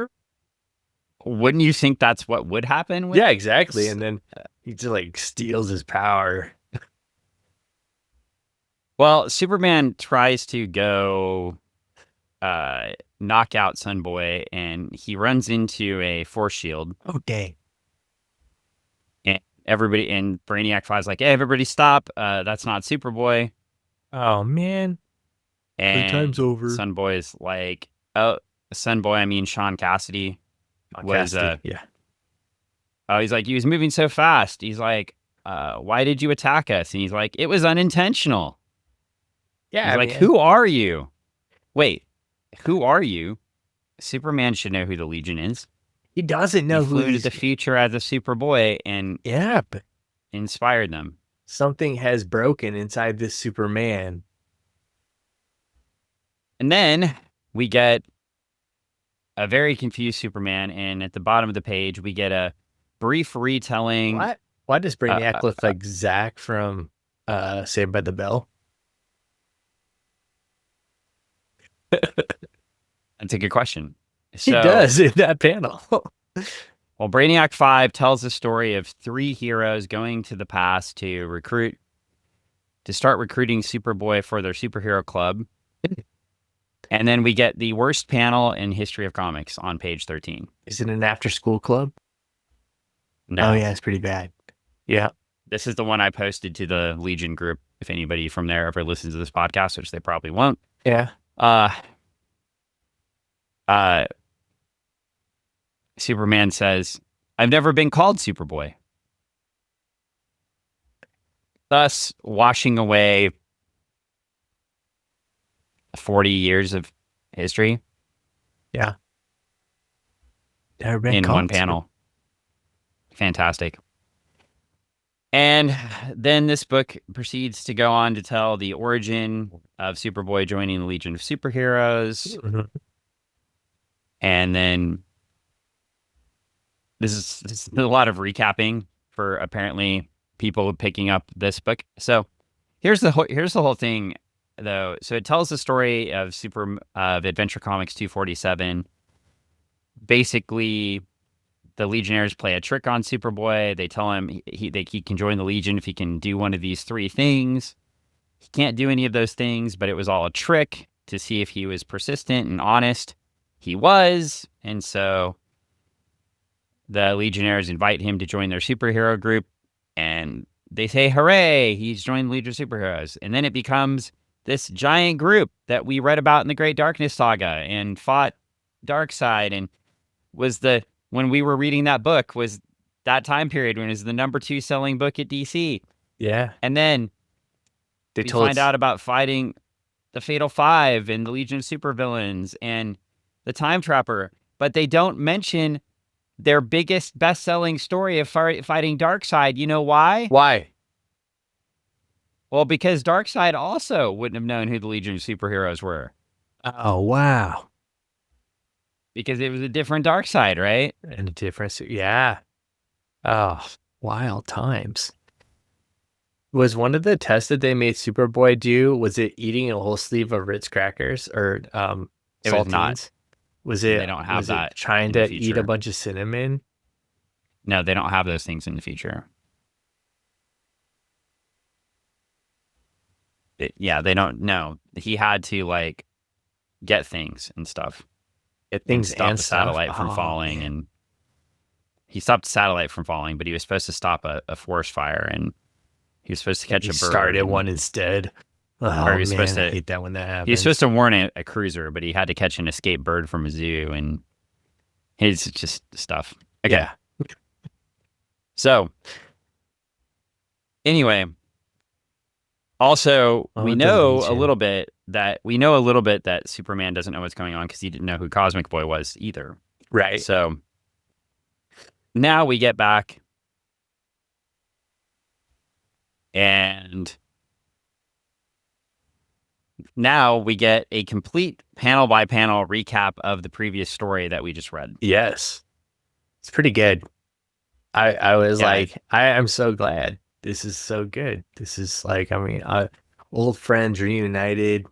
wouldn't you think that's what would happen? Yeah, exactly, and then he just like steals his power. Well, Superman tries to go knock out Sunboy, and he runs into a force shield. Oh dang! And everybody, and Brainiac 5's like, hey, everybody stop. That's not Superboy. Oh man, And time's over. Sunboy's like, oh, Sunboy, I mean Sean Cassidy was yeah. Oh, he's like, he was moving so fast. He's like, why did you attack us? And he's like, it was unintentional. Yeah, He's like, who are you? Wait, who are you? Superman should know who the Legion is. He doesn't know he flew to the future as a Superboy and but inspired them. Something has broken inside this Superman. And then we get a very confused Superman, and at the bottom of the page, we get a brief retelling. What? Why does Brainiac look like Zach from Saved by the Bell? That's a good question. He does in that panel. Well, Brainiac 5 tells the story of 3 heroes going to the past to start recruiting Superboy for their superhero club. And then we get the worst panel in history of comics on page 13. Is it an after-school club? No. Oh, yeah, it's pretty bad. Yeah. This is the one I posted to the Legion group, if anybody from there ever listens to this podcast, which they probably won't. Yeah. Superman says, I've never been called Superboy. Thus, washing away 40 years of history. Yeah. Never been in called one panel. Fantastic. And then this book proceeds to go on to tell the origin of Superboy joining the Legion of Superheroes. Mm-hmm. And then this is a lot of recapping for apparently people picking up this book. So here's the whole thing, though. So it tells the story of Adventure Comics 247. Basically, the Legionnaires play a trick on Superboy. They tell him he can join the Legion if he can do one of these 3 things. He can't do any of those things, but it was all a trick to see if he was persistent and honest. He was, and so the Legionnaires invite him to join their superhero group, and they say, hooray, he's joined the Legion of Superheroes. And then it becomes this giant group that we read about in the Great Darkness Saga and fought Darkseid, and when we were reading that book was that time period when it was the number 2 selling book at DC. Yeah. And then we find out about fighting the Fatal Five and the Legion of Supervillains and the Time Trapper, but they don't mention their biggest best-selling story of fighting Darkseid. You know why? Why? Well, because Darkseid also wouldn't have known who the Legion of Superheroes were. Oh, wow. Because it was a different dark side, right? And a difference. Yeah. Oh, wild times. Was one of the tests that they made Superboy do, was it eating a whole sleeve of Ritz crackers or It was not. saltines? Was They don't have it that trying in the to eat a future. bunch of cinnamon? No, they don't have those things in the future. Yeah, they don't. No, he had to like get things and stuff Get and things stop and the stuff? satellite from Oh falling. man. And he stopped the satellite from falling, but he was supposed to stop a forest fire, and he was supposed to And catch he a bird, started one instead. or Oh he was supposed man, I to. hate that when that He was supposed happens. to warn a cruiser, but he had to catch an escaped bird from a zoo, and his just stuff. Okay, Yeah. so anyway, also Oh, we the know a Legion. little bit that Superman doesn't know what's going on because he didn't know who Cosmic Boy was either. Right. So now we get back, and now we get a complete panel by panel recap of the previous story that we just read. Yes. It's pretty good. I was Yeah, like, I'm so glad. This is so good. This is like, I mean, old friends reunited,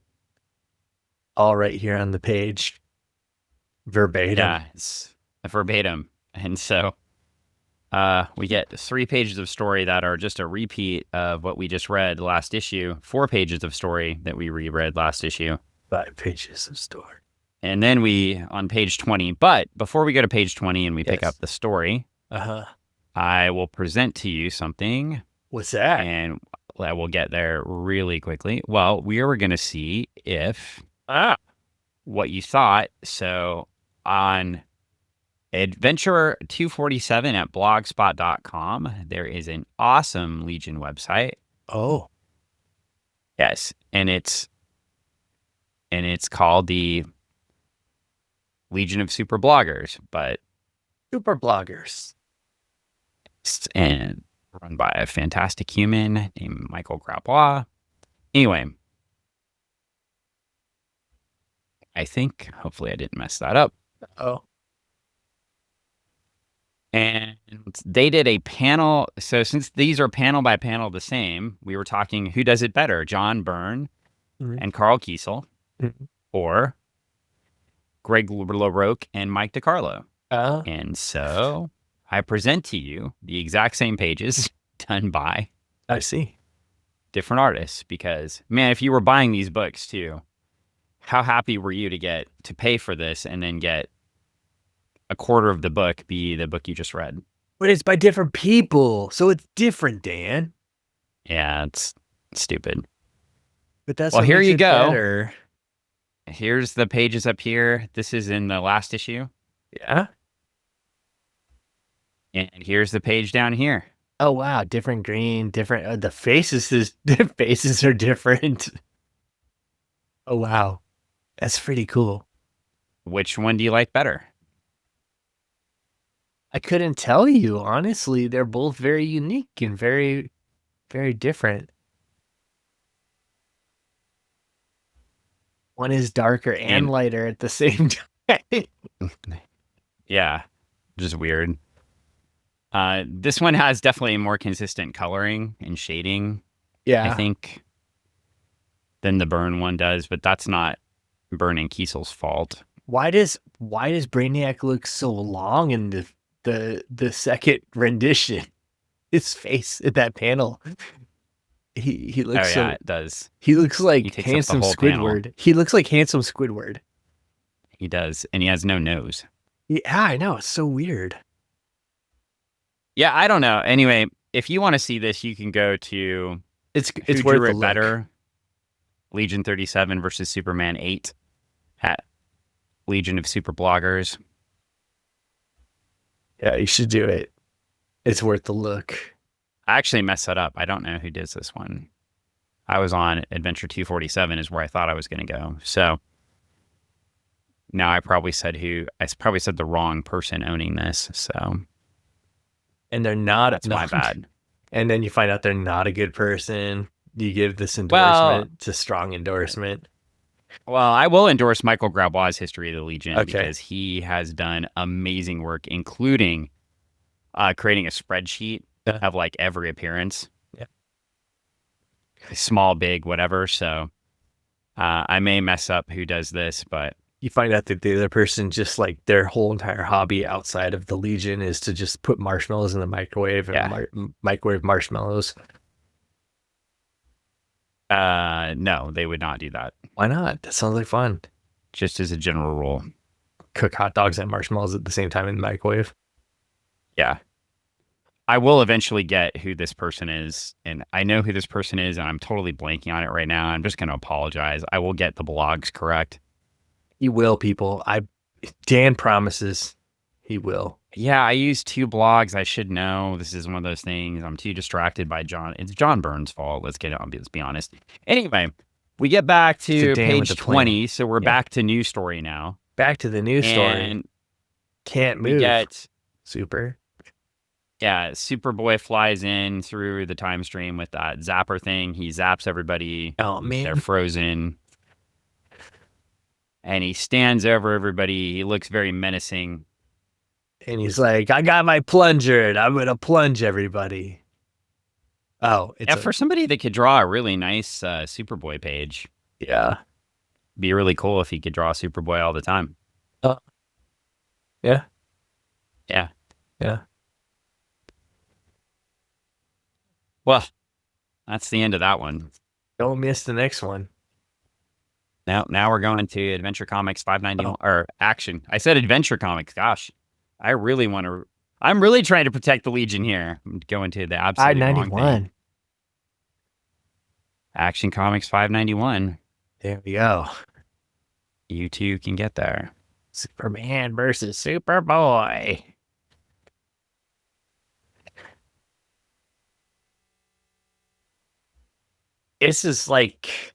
all right here on the page, verbatim. yeah, it's verbatim. And so we get 3 pages of story that are just a repeat of what we just read last issue, 4 pages of story that we reread last issue. 5 pages of story. And then we on page 20. But before we go to page 20 and we pick Yes. up the story, Uh-huh. I will present to you something, What's that? and I will get there really quickly. Well, we are going to see if what you thought. So on Adventure 247 at blogspot.com, there is an awesome Legion website. Oh. Yes, and it's called the Legion of Super Bloggers, but Super bloggers. and run by a fantastic human named Michael Grabois. Anyway, I think hopefully I didn't mess that up. Oh. And they did a panel. So since these are panel by panel the same, we were talking who does it better, John Byrne Mhm. and Karl Kesel, Mhm. or Greg LaRoque and Mike DiCarlo. Uh, And so I present to you the exact same pages done by I see. different artists because, man, if you were buying these books too, how happy were you to pay for this and then get a quarter of the book be the book you just read? But it's by different people, so it's different, Dan. Yeah, it's stupid. But that's Well, what here makes you it go. better. Here's the pages up here. This is in the last issue. Yeah. And here's the page down here. Oh wow, different green, different. The the faces are different. Oh wow, that's pretty cool. Which one do you like better? I couldn't tell you honestly. They're both very unique and very, very different. One is darker and And lighter at the same time. yeah, just weird. This one has definitely more consistent coloring and shading, I Yeah. think, than the Byrne one does, but that's not Byrne and Kesel's fault. Why does Brainiac look so long in the second rendition? His face in that panel. He Oh looks yeah, so. it does. He looks He like takes up the handsome whole panel. Squidward. He looks like handsome Squidward. He does, and he has no nose. Yeah, I know. It's so weird. Yeah, I don't know. Anyway, if you want to see this, you can go to It's Who worth Drew a It look. Better, Legion 37 versus Superman 8 at Legion of Super Bloggers. Yeah, you should do it. It's worth the look. I actually messed that up. I don't know who does this one. I was on Adventure 247 is where I thought I was going to go. So now I probably said the wrong person owning this. So And they're not. that's my bad. And then you find out they're not a good person. You give this Well, endorsement. It's a strong endorsement. Well, I will endorse Michael Grabois' History of the Legion Okay. because he has done amazing work, including creating a spreadsheet Yeah. of like every appearance. Yeah. Small, big, whatever. So I may mess up who does this, but You find out that the other person just like their whole entire hobby outside of the Legion is to just put marshmallows in the microwave and yeah. microwave marshmallows. No, they would not do that. Why not? That sounds like fun. Just as a general rule. Cook hot dogs and marshmallows at the same time in the microwave. Yeah. I will eventually get who this person is, and I know who this person is, and I'm totally blanking on it right now. I'm just going to apologize. I will get the blogs correct. He will, people. Dan promises he will. Yeah, I use 2 blogs. I should know. This is one of those things. I'm too distracted by John. It's John Byrne's fault. Let's be honest. Anyway, we get back to page 20, so we're back to news story now. Back to the news story. Can't move. We get Super. Yeah, Superboy flies in through the time stream with that zapper thing. He zaps everybody. Oh, man. They're frozen. And he stands over everybody. He looks very menacing. And he's like, I got my plunger and I'm going to plunge everybody. Oh, for somebody that could draw a really nice Superboy page. Yeah. Be really cool if he could draw Superboy all the time. Yeah. Yeah. Yeah. Well, that's the end of that one. Don't miss the next one. Now we're going to Adventure Comics 591 or Action. I said Adventure Comics. Gosh, I really want to. I'm really trying to protect the Legion here. I'm going to the absolute wrong thing. Action Comics 591. There we go. You too can get there. Superman versus Superboy. This is like,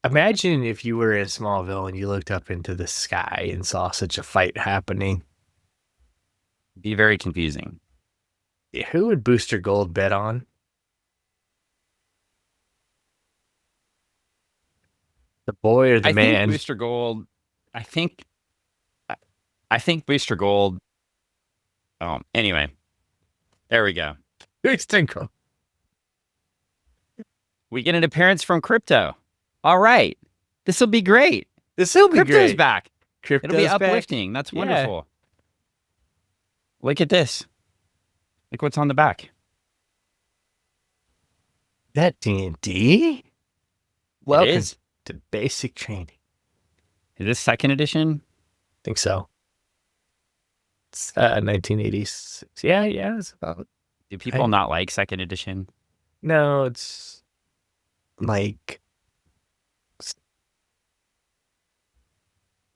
imagine if you were in Smallville and you looked up into the sky and saw such a fight happening. Be very confusing. Who would Booster Gold bet on? The boy or the man? I think Booster Gold. I think Booster Gold. Anyway, there we go. Booster Gold. We get an appearance from Krypto. All right. This will be great. Krypto's great. Back. Krypto's It'll be back. uplifting. That's wonderful. Yeah. Look at this. Look what's on the back. That D&D? Welcome It is. to basic training. Is this 2nd edition? I think so. It's 1986. Yeah, it's about. Do people not like 2nd edition? No, it's like.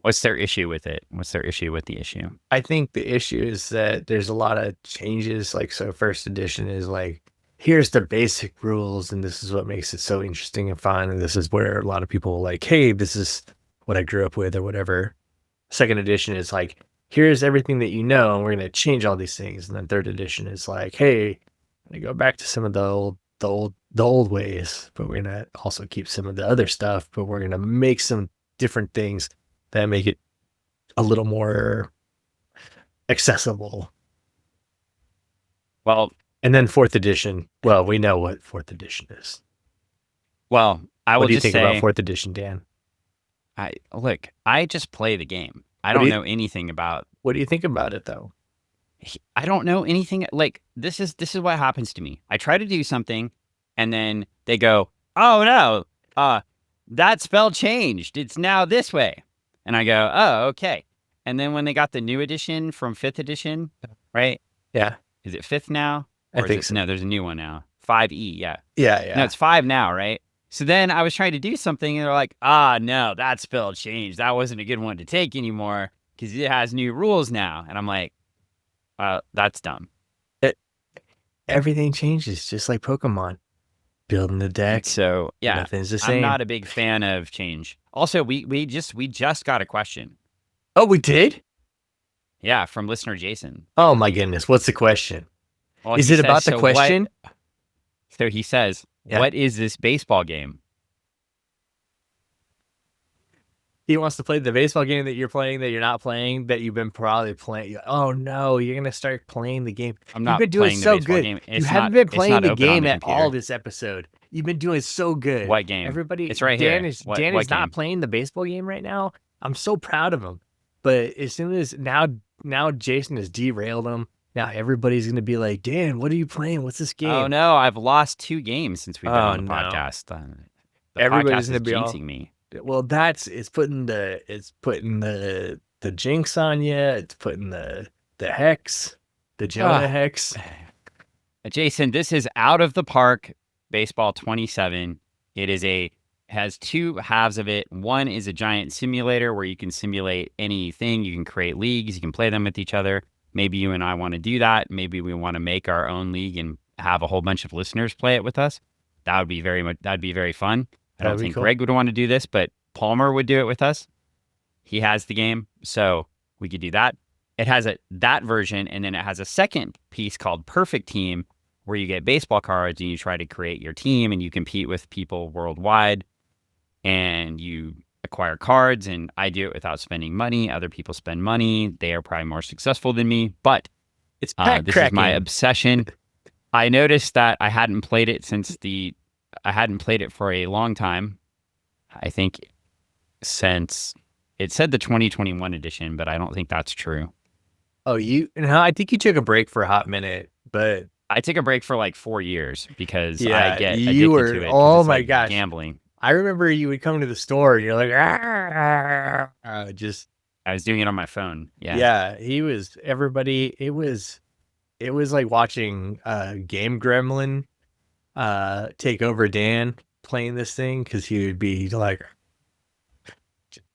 What's their issue with it? What's their issue with the issue? I think the issue is that there's a lot of changes. Like, so 1st edition is like, here's the basic rules, and this is what makes it so interesting and fun. And this is where a lot of people are like, hey, this is what I grew up with or whatever. 2nd edition is like, here's everything that you know, and we're going to change all these things. And then 3rd edition is like, hey, I'm going to go back to some of the old ways, but we're going to also keep some of the other stuff, but we're going to make some different things that make it a little more accessible. Well, and then 4th edition. Well, we know what 4th edition is. Well, what do you think about 4th edition, Dan? I just play the game. I don't know anything about. What do you think about it, though? I don't know anything. Like, this is what happens to me. I try to do something, and then they go, "Oh no, that spell changed. It's now this way." And I go, "Oh, okay." And then when they got the new edition from 5th edition, right? Yeah. Is it 5th now? I think so. No, there's a new one now. 5E, yeah. Yeah. No, it's 5 now, right? So then I was trying to do something, and they're like, no, that spell changed. That wasn't a good one to take anymore because it has new rules now. And I'm like, that's dumb. Everything changes, just like Pokemon. Building the deck. So, yeah, nothing's the same. I'm not a big fan of change. Also, we just got a question. Oh, we did? Yeah, from listener Jason. Oh, my goodness. What's the question? Well, is it about the question? So he says, what is this baseball game? He wants to play the baseball game that you're playing, that you're not playing, that you've been probably playing. Oh no, you're gonna start playing the game. I'm You've not been doing playing the so baseball good. game. You haven't been It's playing not the open on game the at all computer. this episode. You've been doing so good. What game? Everybody, It's right Dan here. is What not game? playing the baseball game right now. I'm so proud of him. But as soon as now Jason has derailed him. Now everybody's gonna be like, Dan, what are you playing? What's this game? Oh no, I've lost 2 games since we've been on the no. podcast. The Everybody's podcast is gonna be all jinxing me. well. It's putting the jinx on you. It's putting the hex, the Jonah hex. Jason, this is Out of the Park Baseball 27. It has 2 halves of it. One is a giant simulator where you can simulate anything. You can create leagues. You can play them with each other. Maybe you and I want to do that. Maybe we want to make our own league and have a whole bunch of listeners play it with us. That'd be very fun. I don't think cool. Greg would want to do this, but Palmer would do it with us. He has the game, so we could do that. It has that version, and then it has a second piece called Perfect Team, where you get baseball cards and you try to create your team and you compete with people worldwide and you acquire cards, and I do it without spending money. Other people spend money. They are probably more successful than me, but It's pack this cracking. is my obsession. I noticed that I hadn't played it for a long time. I think since it said the 2021 edition, but I don't think that's true. Oh, I think you took a break for a hot minute, but I took a break for like 4 years because Yeah, I get you addicted were- to it. 'cause oh it's my like gosh. gambling. I remember you would come to the store and you're like, just I was doing it on my phone. Yeah. yeah. It was like watching Game Gremlin take over Dan playing this thing, because he would be like,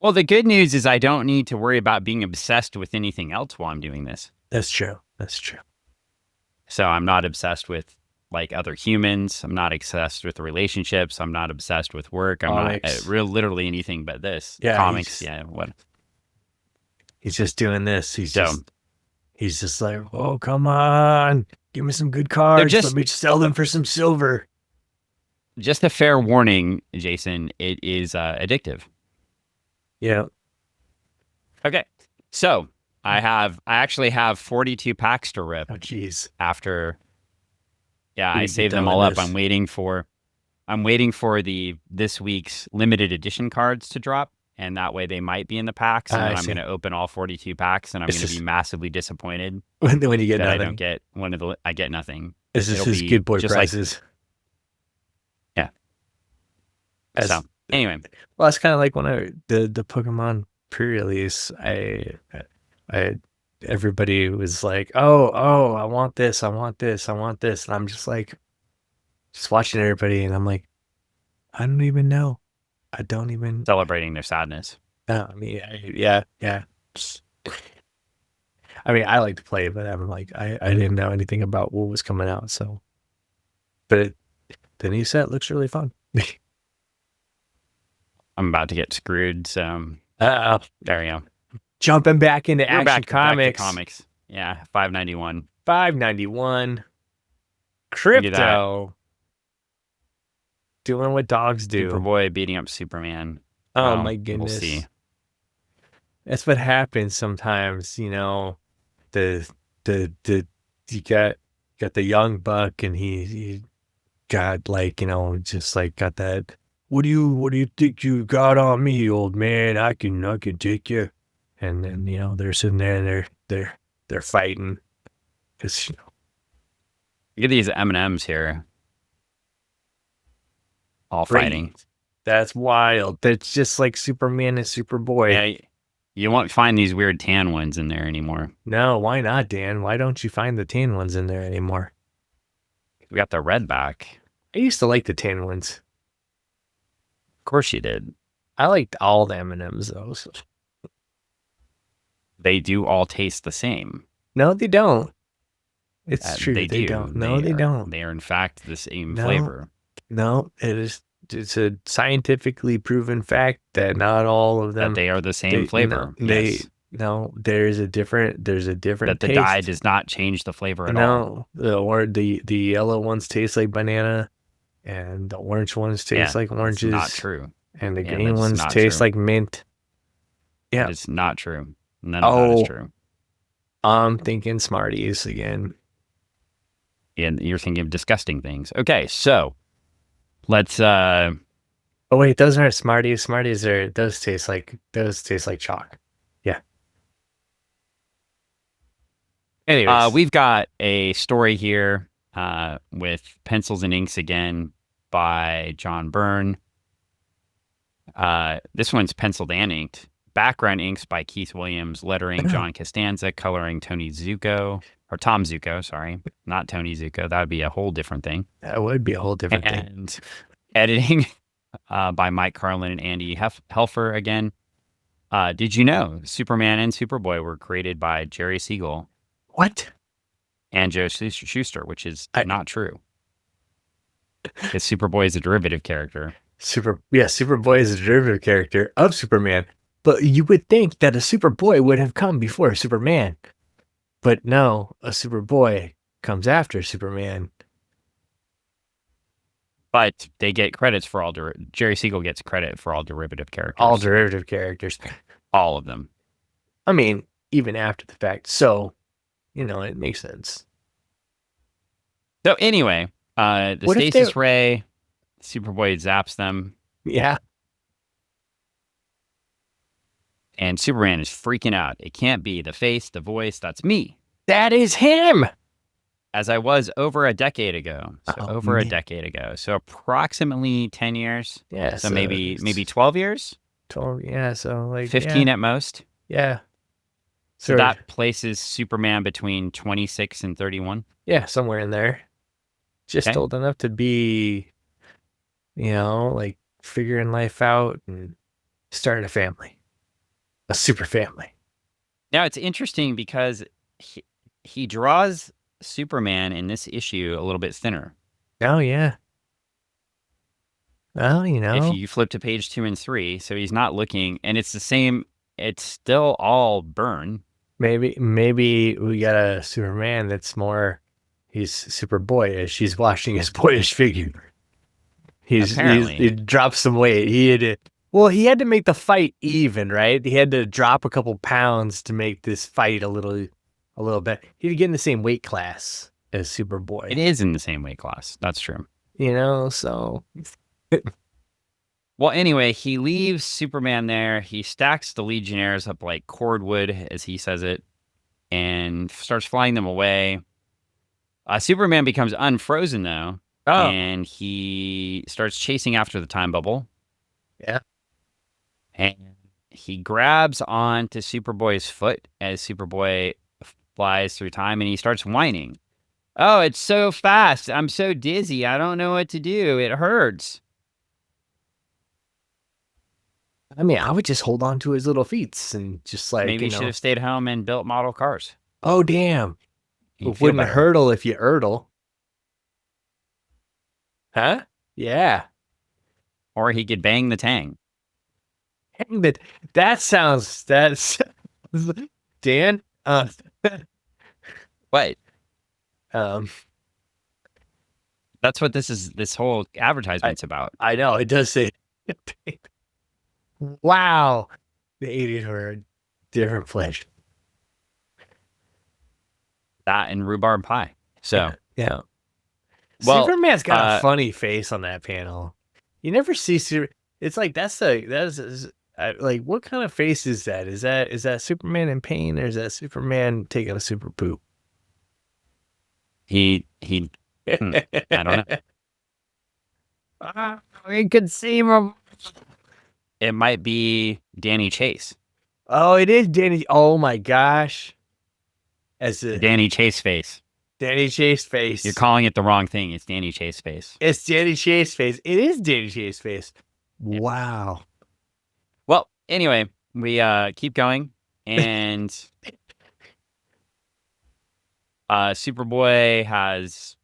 Well, the good news is I don't need to worry about being obsessed with anything else while I'm doing this. that's true. So I'm not obsessed with like other humans. I'm not obsessed with relationships. I'm not obsessed with work. I'm Comics. not literally anything but this. Yeah, Comics. he's- Yeah. What? He's just doing this. He's So- just like, oh, come on, give me some good cards. just- Let me sell them for some silver. Just a fair warning, Jason. It is addictive. Yeah. Okay. So I actually have 42 packs to rip Oh, jeez. after. Yeah, We I need to get saved them done all with up. this. I'm waiting for this week's limited edition cards to drop, and that way they might be in the packs. And I then I'm see. going to open all 42 packs, and I'm This going to is- be massively disappointed When you get that I nothing. don't get I get nothing. This is it'll his be good boy just like- prices. So anyway, Well, that's kind of like when the Pokemon pre-release. Everybody was like, oh, I want this, and I'm just like, just watching everybody, and I'm like, I don't even know. I don't even. celebrating their sadness. I mean, yeah. I mean, I like to play, but I'm like, I didn't know anything about what was coming out, so. But the new set looks really fun. I'm about to get screwed. So Uh-oh. there we go. Jumping back into We're Action back to Comics. comics. Yeah, 591. 591. Look at that. Krypto. Doing what dogs do. Superboy beating up Superman. Oh Well, my goodness. We'll see. That's what happens sometimes, you know. You got the young buck, and he got, like, you know, just like got that. What do you think you got on me, old man? I can take you. And then, you know, they're sitting there and they're fighting. 'Cause, you know, Look at these M&Ms here. All Great. fighting. that's wild. That's just like Superman and Superboy. Yeah, you won't find these weird tan ones in there anymore. No, why not, Dan? Why don't you find the tan ones in there anymore? We got the red back. I used to like the tan ones. Of course you did. I liked all the M&Ms though. So. They do all taste the same. No, they don't. It's true. They They do. don't. No, they don't. They are in fact the same No. flavor. No, it's a scientifically proven fact that not all of them That they are the same flavor. Yes. there's a different That the taste. dye does not change the flavor at all. No, the yellow ones taste like banana, and the orange ones taste like That's oranges. not true. And the Yeah, green that's ones not taste true. like mint. That Yeah. is not true. None of that is true. I'm thinking Smarties again. And you're thinking of disgusting things. Okay, so let's Oh wait, those aren't Smarties. Smarties are those taste like chalk. Yeah. Anyways, we've got a story here with pencils and inks again by John Byrne. This one's penciled and inked. Background inks by Keith Williams, lettering John Constanza, coloring Tony Ziuko, or Tom Ziuko, sorry, not Tony Ziuko. That would be a whole different thing. that would be a whole different thing. And editing by Mike Carlin and Andy Helfer again. Did you know Superman and Superboy were created by Jerry Siegel What? and Joe Shuster, which is not true. Because Superboy is a derivative character. Superboy is a derivative character of Superman, but you would think that a Superboy would have come before Superman. But no, a Superboy comes after Superman. But they get credits for all Jerry Siegel gets credit for all derivative characters. All derivative characters. All of them. I mean, even after the fact. So, it makes sense. So anyway, the stasis ray, Superboy zaps them. Yeah. And Superman is freaking out. It can't be the face, the voice. That's me. That is him. As I was over a decade ago. So a decade ago. So approximately 10 years. Yeah. So maybe 12 years. 12. Yeah. So like 15 at most. Yeah. So that places Superman between 26 and 31. Yeah, somewhere in there. Just old enough to be, like figuring life out and starting a family. A super family. Now, it's interesting because he draws Superman in this issue a little bit thinner. Oh, yeah. Well, If you flip to page 2 and 3, so he's not looking, and it's the same, it's still all Byrne. Maybe we got a Superman that's more, he's super boyish. She's washing his boyish figure. He dropped some weight. He had to make the fight even, right? He had to drop a couple pounds to make this fight a little bit. He had to get in the same weight class as Superboy. It is in the same weight class. That's true. So. Well, anyway, he leaves Superman there. He stacks the Legionnaires up like cordwood, as he says it, and starts flying them away. Superman becomes unfrozen, though, and he starts chasing after the time bubble. Yeah. And he grabs onto Superboy's foot as Superboy flies through time, and he starts whining. Oh, it's so fast. I'm so dizzy. I don't know what to do. It hurts. I mean, I would just hold on to his little feet and just like, maybe you should have stayed home and built model cars. Oh, damn. It wouldn't hurdle if you urdle. Huh? Yeah. Or he could bang the tang. That's Dan. What? That's what this whole advertisement's about. I know, it does say. Wow. The 80s were a different place. That and rhubarb pie. So yeah. Well, Superman's got a funny face on that panel. You never see it's like like, what kind of face is that? Is that Superman in pain, or is that Superman taking a super poop? I don't know. We could see him. It might be Danny Chase. Oh, it is Danny. Oh my gosh. Danny Chase face. Danny Chase face. You're calling it the wrong thing. It's Danny Chase face. It's Danny Chase face. It is Danny Chase face. Wow. Well, anyway, we keep going, and Superboy has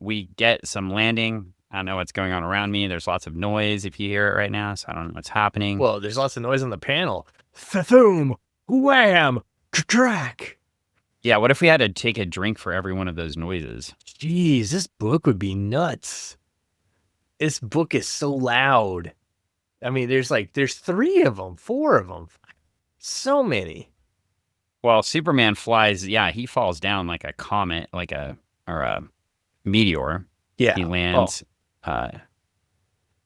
we get some landing. I don't know what's going on around me. There's lots of noise if you hear it right now, so I don't know what's happening. Well, there's lots of noise on the panel. Thoom, wham, track. Yeah, what if we had to take a drink for every one of those noises? Jeez, this book would be nuts. This book is so loud. I mean, there's 3 of them, 4 of them. So many. Well, Superman flies. Yeah, he falls down like a comet, or a meteor. Yeah. He lands.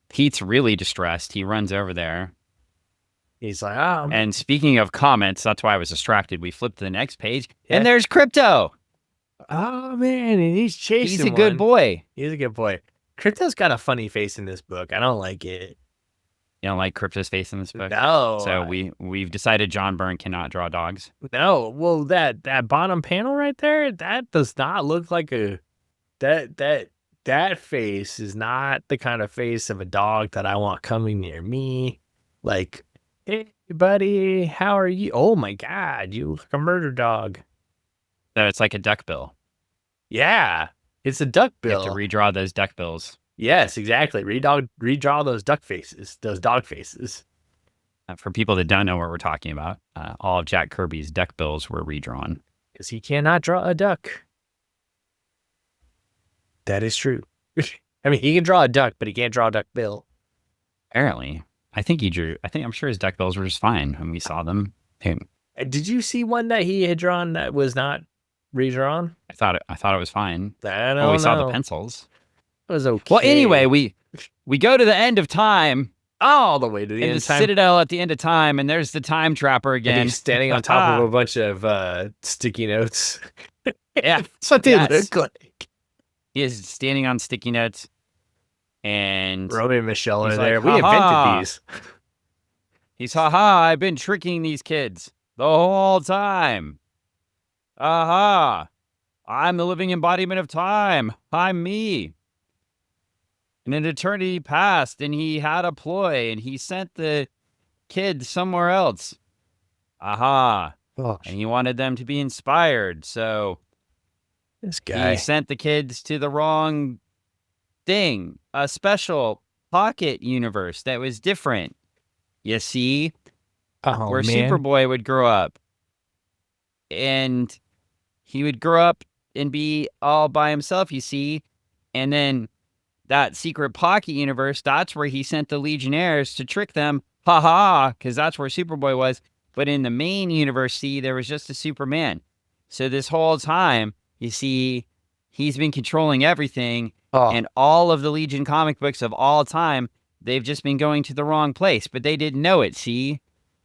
Pete's really distressed. He runs over there. He's like, oh. And speaking of comets, that's why I was distracted. We flipped to the next page, Yeah. and there's Krypto. Oh man, and he's chasing. He's a good boy. He's a good boy. Krypto's got a funny face in this book. I don't like it. You don't like Krypto's face in this book? No. So we've decided John Byrne cannot draw dogs. No. Well, that bottom panel right there, that does not look like that face is not the kind of face of a dog that I want coming near me. Like, hey buddy, how are you? Oh my God, you look like a murder dog. So it's like a duckbill. Yeah, it's a duckbill. You have to redraw those duckbills. Yes, exactly. Redraw those duck faces, those dog faces. For people that don't know what we're talking about, all of Jack Kirby's duckbills were redrawn. Because he cannot draw a duck. That is true. I mean, he can draw a duck, but he can't draw a duckbill. Apparently. I'm sure his duckbills were just fine when we saw them. Did you see one that he had drawn that was not redrawn? I thought it was fine. I don't know. We saw the pencils. It was okay. Well, anyway, we go to the end of time. All the way to the end in of the time. Citadel at the end of time, and there's the time trapper again. And he's standing on top of a bunch of sticky notes. Yeah. That's what they look like. He is standing on sticky notes. And Romy and Michelle are he's there. like, We invented these. He's, haha, I've been tricking these kids the whole time. Aha. I'm the living embodiment of time. I'm me. And an eternity passed, and he had a ploy, and he sent the kids somewhere else. Aha. Oh, and he wanted them to be inspired, so this guy. He sent the kids to the wrong thing, a special pocket universe that was different. You see? Where Superboy would grow up. And he would grow up and be all by himself, you see? And then that secret pocket universe, that's where he sent the Legionnaires to trick them. Ha, because that's where Superboy was. But in the main universe, see, there was just a Superman. So this whole time, you see, he's been controlling everything. And all of the Legion comic books of all time, they've just been going to the wrong place. But they didn't know it, see?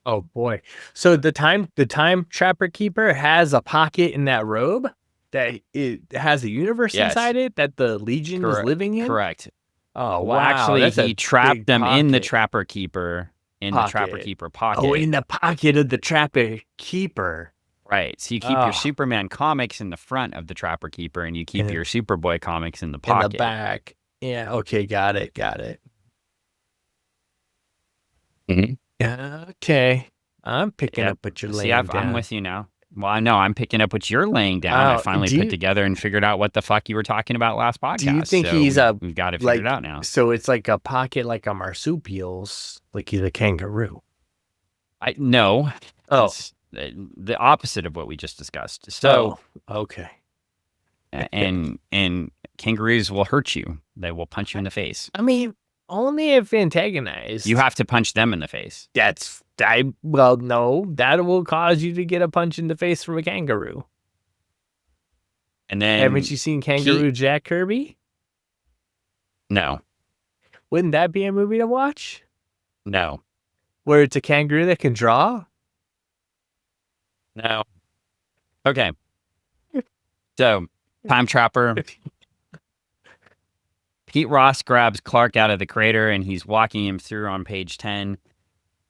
Oh, boy. So the time Trapper Keeper has a pocket in that robe that it has a universe inside it that the Legion is living in? Correct. Oh, well, wow. Actually, he trapped them in the Trapper Keeper, the Trapper Keeper pocket. Oh, in the pocket of the Trapper Keeper. Right. So you keep your Superman comics in the front of the Trapper Keeper, and you keep your Superboy comics in the pocket. In the back. Yeah, okay, got it. Mm-hmm. Yeah, okay. I'm picking up what you're laying down. I'm with you now. Well, I know I'm picking up what you're laying down. I finally put together and figured out what the fuck you were talking about last podcast. Do you think we've got it figured out now? So it's like a pocket like a marsupial's, like he's a kangaroo. No. Oh. It's the opposite of what we just discussed. So okay. And kangaroos will hurt you. They will punch you in the face. I mean, only if antagonized. You have to punch them in the face. No, that will cause you to get a punch in the face from a kangaroo. And then haven't you seen Kangaroo Jack Kirby? No. Wouldn't that be a movie to watch? No. Where it's a kangaroo that can draw? No. Okay. So, Time Trapper. Pete Ross grabs Clark out of the crater and he's walking him through on page 10.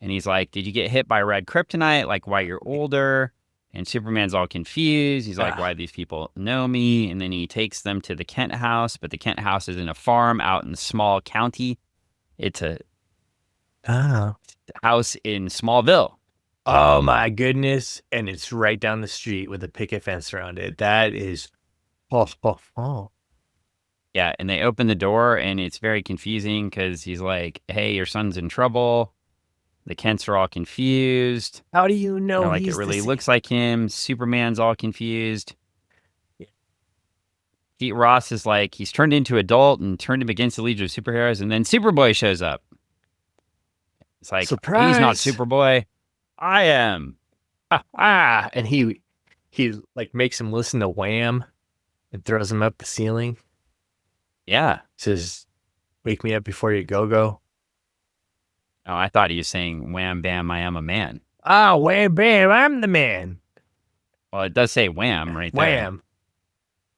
And he's like, did you get hit by red kryptonite? Like, why you're older? And Superman's all confused. He's like, why do these people know me? And then he takes them to the Kent house. But the Kent house is in a farm out in a small county. It's a house in Smallville. Oh, my goodness. And it's right down the street with a picket fence around it. That is... Yeah, and they open the door, and it's very confusing because he's like, hey, your son's in trouble. The Kents are all confused. How do you know like it really looks like him? Superman's all confused. Yeah. Pete Ross is like, he's turned into adult and turned him against the Legion of Superheroes, and then Superboy shows up. It's like, surprise. he's not Superboy. I am. And he like makes him listen to Wham and throws him up the ceiling. Yeah. Says, "Wake me up before you go." Oh, I thought he was saying, wham, bam, I am a man. Ah, wham, bam, I'm the man. Well, it does say wham right there. Wham.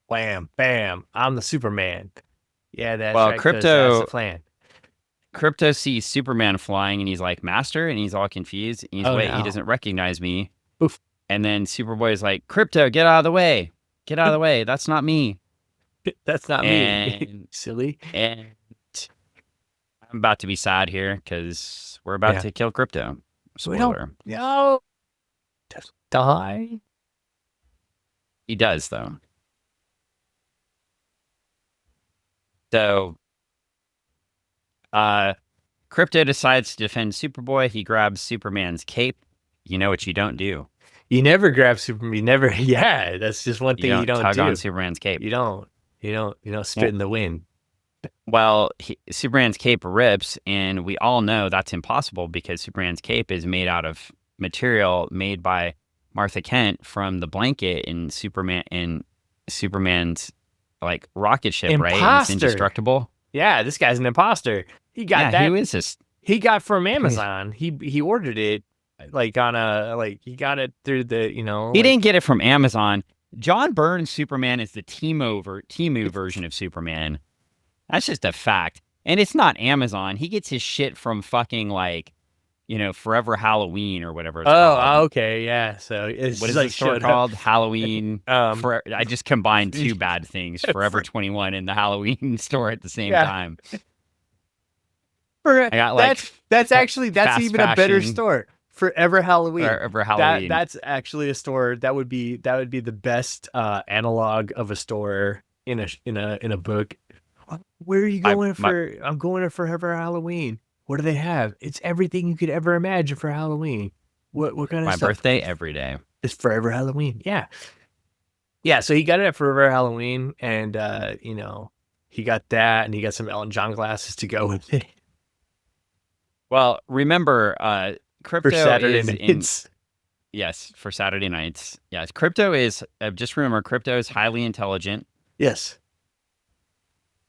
Wham, bam, I'm the Superman. Yeah, that's Well, right, 'cause that's the Krypto plan. Krypto sees Superman flying and he's like, Master? And he's all confused. And he's, wait, he no. doesn't recognize me. Oof. And then Superboy is like, Krypto, get out of the way. Get out of the way. That's not me. That's not me. And, Silly. and I'm about to be sad here because we're about to kill Krypto. Spoiler. No. Just die. He does, though. So, Krypto decides to defend Superboy. He grabs Superman's cape. You know what you don't do. You never grab Superman. You never. Yeah, that's just one thing you don't tug do. on Superman's cape. You don't spit in the wind. Well, Superman's cape rips, and we all know that's impossible because Superman's cape is made out of material made by Martha Kent from the blanket in Superman's like rocket ship, right? And it's indestructible. Yeah, this guy's an imposter. He got that. Who is this? He got from Amazon. He ordered it like on a he got it through the He didn't get it from Amazon. John Byrne's Superman is the Temu version of Superman. That's just a fact. And it's not Amazon. He gets his shit from fucking Forever Halloween or whatever it's called. Okay, yeah. So it's what is like the store called? Halloween. I just combined two bad things: Forever 21 and the Halloween store at the same time. I got that's even a better store. Forever Halloween. Forever Halloween. That's actually a store that would be the best analog of a store in a book. Where are you going I'm going to Forever Halloween. What do they have? It's everything you could ever imagine for Halloween. What kind of stuff? My birthday every day. It's Forever Halloween. Yeah. Yeah, so he got it at Forever Halloween, and he got that, and he got some Elton John glasses to go with it. Well, remember, Krypto for Saturday is nights. Yes, for Saturday nights. Yes, Krypto is. Just remember, Krypto is highly intelligent. Yes.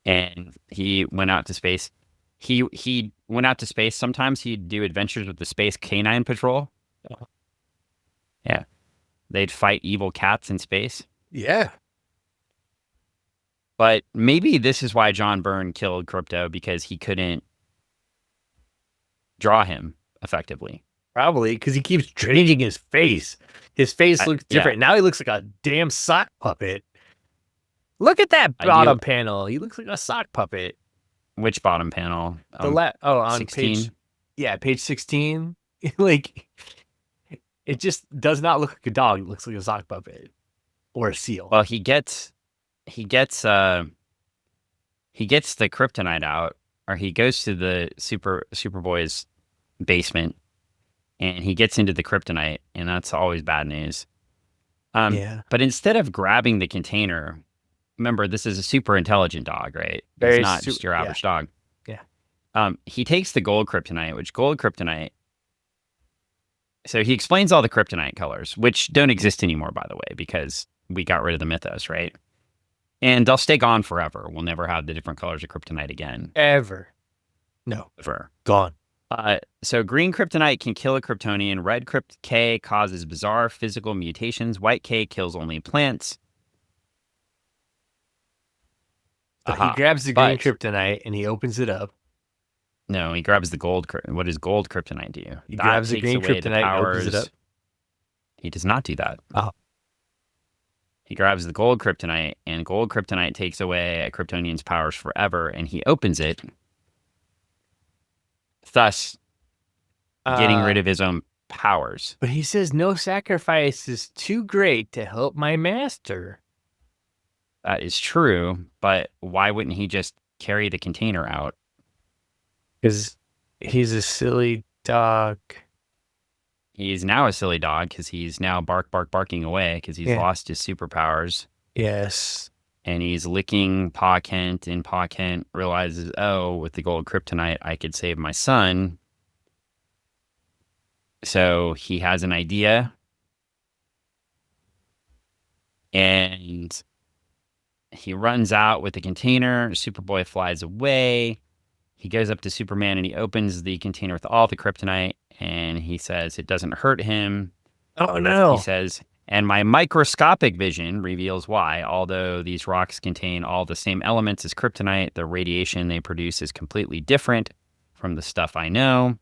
And he went out to space. He went out to space. Sometimes he'd do adventures with the Space Canine Patrol. Uh-huh. Yeah, they'd fight evil cats in space. Yeah. But maybe this is why John Byrne killed Krypto, because he couldn't draw him effectively. Probably because he keeps changing his face. His face looks different. Now he looks like a damn sock puppet. Look at that bottom panel. He looks like a sock puppet. Which bottom panel? On 16? Page 16. Like, it just does not look like a dog. It looks like a sock puppet or a seal. Well, he gets the Kryptonite out, or he goes to the Superboy's basement, and he gets into the Kryptonite, and that's always bad news. But instead of grabbing the container, remember, this is a super intelligent dog, right? It's not just your average dog. Yeah. He takes the gold Kryptonite. So he explains all the Kryptonite colors, which don't exist anymore, by the way, because we got rid of the Mythos, right? And they'll stay gone forever. We'll never have the different colors of Kryptonite again. Ever. No. Ever. Gone. So green Kryptonite can kill a Kryptonian. Red K causes bizarre physical mutations. White K kills only plants. So he grabs the green Kryptonite and he opens it up. No, he grabs the gold. What does gold Kryptonite do? He grabs the green Kryptonite and opens it up. He does not do that. Oh. He grabs the gold Kryptonite, and gold Kryptonite takes away a Kryptonian's powers forever, and he opens it, thus getting rid of his own powers. But he says no sacrifice is too great to help my master. That is true, but why wouldn't he just carry the container out? Because he's a silly dog. He's now a silly dog because he's now barking away because he's lost his superpowers. Yes. And he's licking Pa Kent, and Pa Kent realizes, with the gold Kryptonite, I could save my son. So he has an idea, and he runs out with the container. Superboy flies away. He goes up to Superman and he opens the container with all the kryptonite, and he says it doesn't hurt him. Oh no. He says, and my microscopic vision reveals why. Although these rocks contain all the same elements as kryptonite, the radiation they produce is completely different from the stuff I know.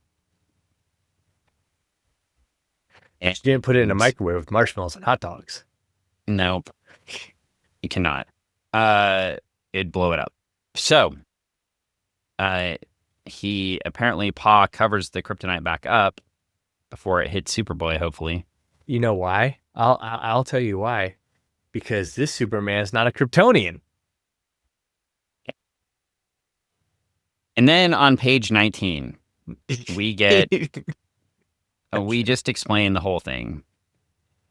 You didn't put it in a microwave with marshmallows and hot dogs. Nope. You cannot. It'd blow it up. So, he apparently Pa covers the kryptonite back up before it hits Superboy, hopefully. You know why? I'll tell you why. Because this Superman is not a Kryptonian. And then on page 19, we get we just explain the whole thing.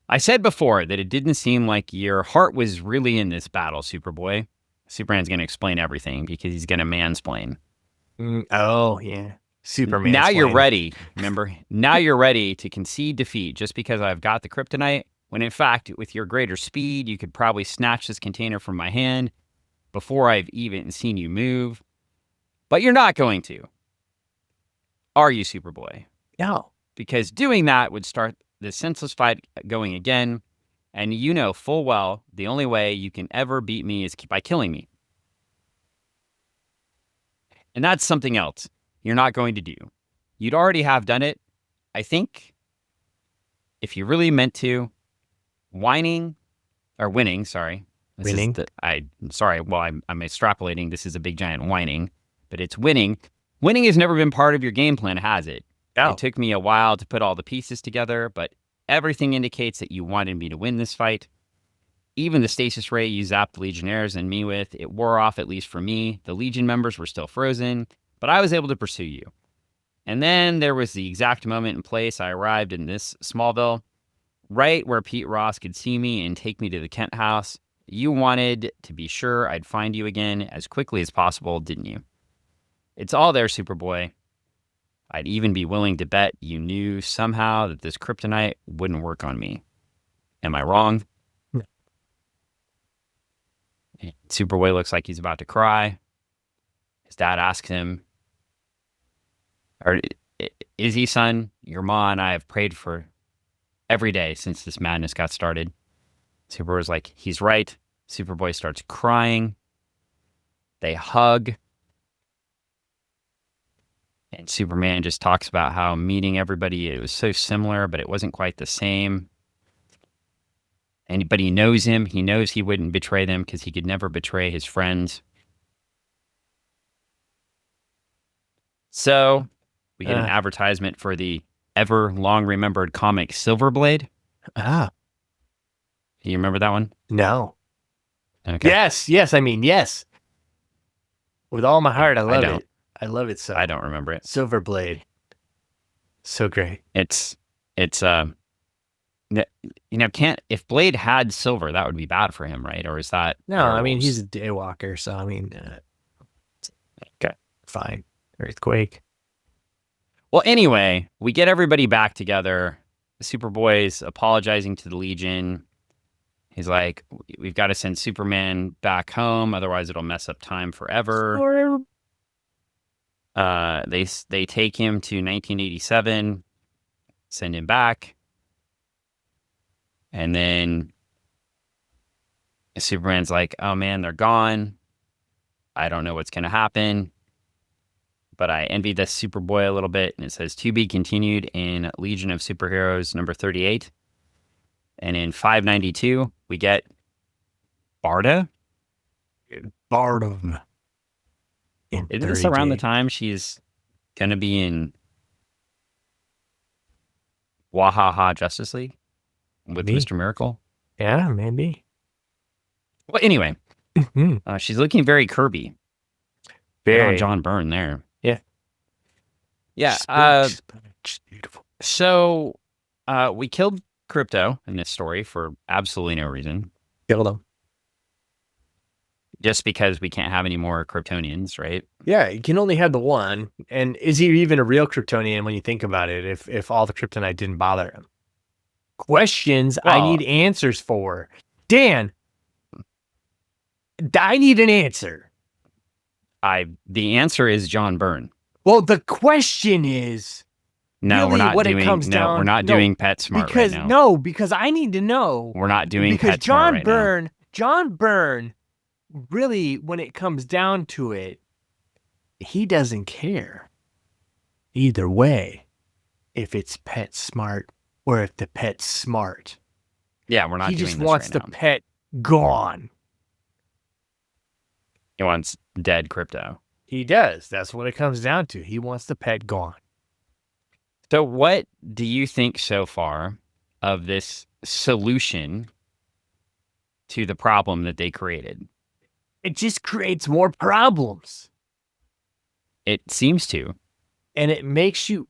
I said before that it didn't seem like your heart was really in this battle, Superboy. Superman's going to explain everything because he's going to mansplain. Oh, yeah. Superman. Now you're ready, remember? Now you're ready to concede defeat just because I've got the kryptonite, when in fact, with your greater speed, you could probably snatch this container from my hand before I've even seen you move. But you're not going to. Are you, Superboy? No. Because doing that would start the senseless fight going again, and you know full well the only way you can ever beat me is by killing me. And that's something else you're not going to do. You'd already have done it, I think, if you really meant to. Winning. Sorry. Winning? I'm extrapolating. This is a big giant whining, but it's winning. Winning has never been part of your game plan, has it? No. It took me a while to put all the pieces together, but everything indicates that you wanted me to win this fight. Even the stasis ray you zapped the Legionnaires and me with, it wore off, at least for me. The Legion members were still frozen, but I was able to pursue you. And then there was the exact moment and place I arrived in this Smallville, right where Pete Ross could see me and take me to the Kent house. You wanted to be sure I'd find you again as quickly as possible, didn't you? It's all there, Superboy. I'd even be willing to bet you knew somehow that this kryptonite wouldn't work on me. Am I wrong? No. Superboy looks like he's about to cry. His dad asks him, is he, son? Your ma and I have prayed for every day since this madness got started. Superboy's like, he's right. Superboy starts crying. They hug. And Superman just talks about how meeting everybody, it was so similar, but it wasn't quite the same. But he knows him. He knows he wouldn't betray them because he could never betray his friends. So we get an advertisement for the ever long-remembered comic Silverblade. Ah. You remember that one? No. Okay. Yes. I mean, yes. With all my heart, I love don't. it. I love it so. I don't remember it. Silverblade. So great. It's if Blade had silver, that would be bad for him, right? Or is that No, I mean, he's a daywalker, so I mean, okay, fine. Earthquake. Well, anyway, we get everybody back together. Superboy's apologizing to the Legion. He's like, we've got to send Superman back home, otherwise it'll mess up time forever. They take him to 1987, send him back, and then Superman's like, oh man, they're gone. I don't know what's going to happen, but I envy this Superboy a little bit. And it says, to be continued in Legion of Superheroes number 38. And in 592, we get Barda. Bardom. Is this around the time she's going to be in Wahaha Justice League with Maybe. Mr. Miracle? Yeah, maybe. Well, anyway, she's looking very Kirby. Very. John Byrne there. Yeah. Yeah. She's beautiful. So we killed Krypto in this story for absolutely no reason. Killed him. Just because we can't have any more Kryptonians, right? Yeah, you can only have the one. And is he even a real Kryptonian when you think about it, if all the Kryptonite didn't bother him? Questions I Well, need answers for. Dan, I need an answer. The answer is John Byrne. Well, the question is No, really we're not what doing. it comes no, down. we're not No, doing PetSmart because right now. because I need to know. We're not doing Because PetSmart right now. John Byrne, really, when it comes down to it, he doesn't care. Either way, if it's PetSmart or if the pet's smart. Yeah, we're not He doing just this wants right the now. pet gone. He wants dead Krypto. He does. That's what it comes down to. He wants the pet gone. So what do you think so far of this solution to the problem that they created? It just creates more problems. It seems to. And it makes you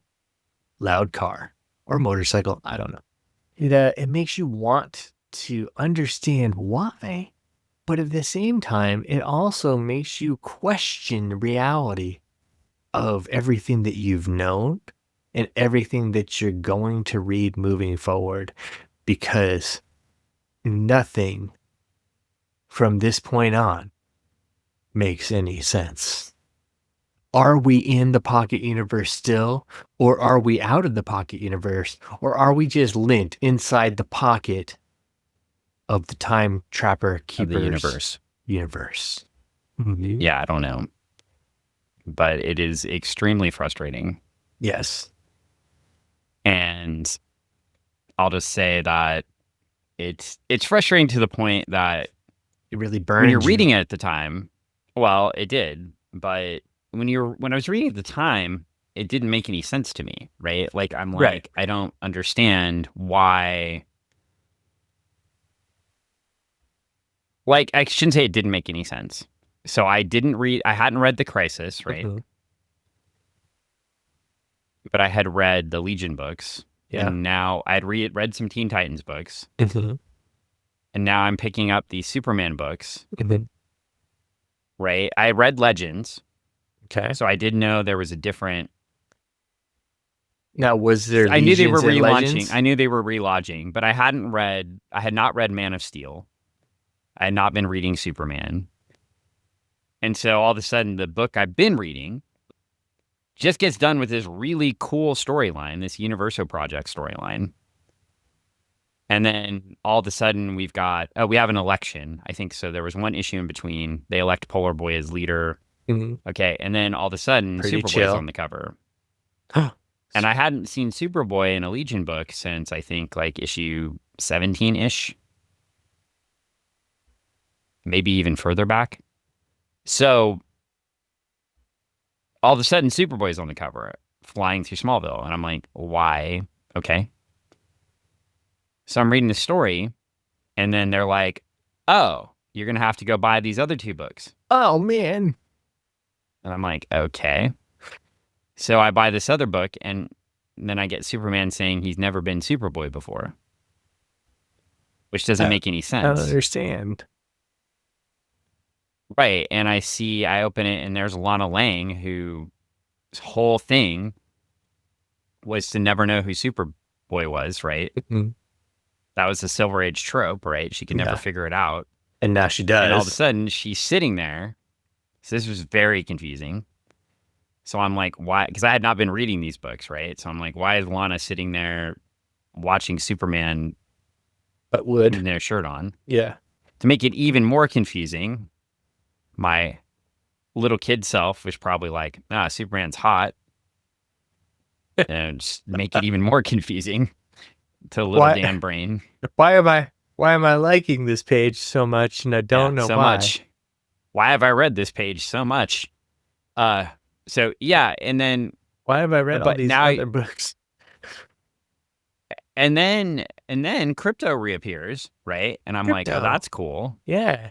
loud car or motorcycle. I don't know. It makes you want to understand why. But at the same time, it also makes you question reality of everything that you've known and everything that you're going to read moving forward, because nothing from this point on makes any sense. Are we in the pocket universe still, or are we out of the pocket universe, or are we just lint inside the pocket of the time trapper Of keeper's the universe. Yeah, I don't know. But it is extremely frustrating. Yes. And I'll just say that it's frustrating to the point that It really burns when you're you. reading it at the time, well, it did, but when I was reading at the time, it didn't make any sense to me, right? Like I'm like, Right. I don't understand why. Like I shouldn't say it didn't make any sense. So I hadn't read The Crisis, right? Mhm. But I had read the Legion books. Yeah. And now I'd read some Teen Titans books. Mhm. And now I'm picking up these Superman books, Mhm. right? I read Legends. Okay. So I did know there was a different. Now, was there I knew they were Legions and relaunching. Legends? I knew they were relodging, but I had not read Man of Steel. I had not been reading Superman. And so all of a sudden, the book I've been reading just gets done with this really cool storyline, this Universo Project storyline. And then all of a sudden, we have an election. I think so. There was one issue in between. They elect Polar Boy as leader. Mhm. Okay. And then all of a sudden, Pretty Superboy's chill. on the cover. And I hadn't seen Superboy in a Legion book since I think like issue 17-ish. Maybe even further back. So all of a sudden, Superboy's on the cover, flying through Smallville. And I'm like, why? Okay. So I'm reading the story, and then they're like, oh, you're going to have to go buy these other two books. Oh, man. And I'm like, okay. So I buy this other book, and then I get Superman saying he's never been Superboy before, which doesn't make any I don't sense. understand. Right. And I open it, and there's Lana Lang, whose whole thing was to never know who Superboy was, right? Mhm. That was the Silver Age trope, right? She could never Yeah. figure it out. And now she does. And all of a sudden, she's sitting there. So this was very confusing. So I'm like, why? Because I had not been reading these books, right? So I'm like, why is Lana sitting there watching Superman But would. with no shirt on? Yeah. To make it even more confusing, my little kid self was probably like, Superman's hot. And just make it even more confusing to little Why- Dan brain. Why am I liking this page so much, and I don't know so why. much. Why have I read this page so much? So yeah, and then Why have I read all But these now- other books? and then Krypto reappears, right? And I'm like, oh, Krypto. that's cool. Yeah.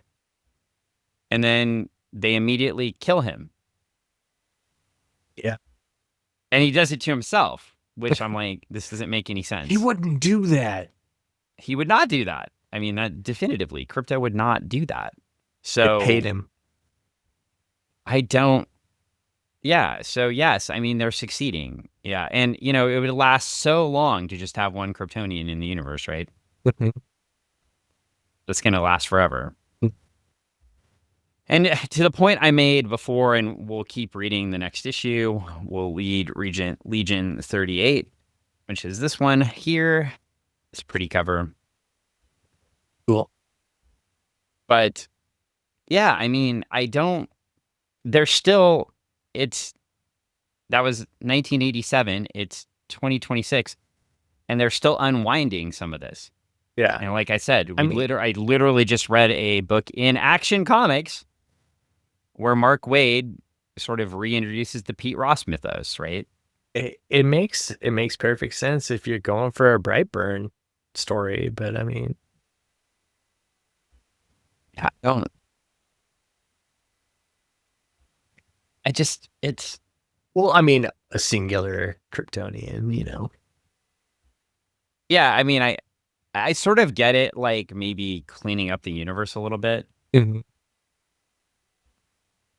And then they immediately kill him. Yeah. And he does it to himself, which I'm like, this doesn't make any sense. He wouldn't do that. He would not do that. I mean, that definitively, Krypto would not do that. So They paid him. I don't. Yeah. So yes, I mean they're succeeding. Yeah, and it would last so long to just have one Kryptonian in the universe, right? That's gonna last forever. And to the point I made before, and we'll keep reading the next issue. We'll lead Legion 38, which is this one here. It's a pretty cover. Cool. But yeah, I mean, I don't. There's still. That was 1987. It's 2026, and they're still unwinding some of this. Yeah. And like I said, I mean, I literally just read a book in Action Comics where Mark Waid sort of reintroduces the Pete Ross mythos, right? it makes perfect sense if you're going for a Brightburn story, but I mean, I don't. It's well, I mean, a singular Kryptonian, yeah. I mean, I sort of get it, like maybe cleaning up the universe a little bit. Mhm.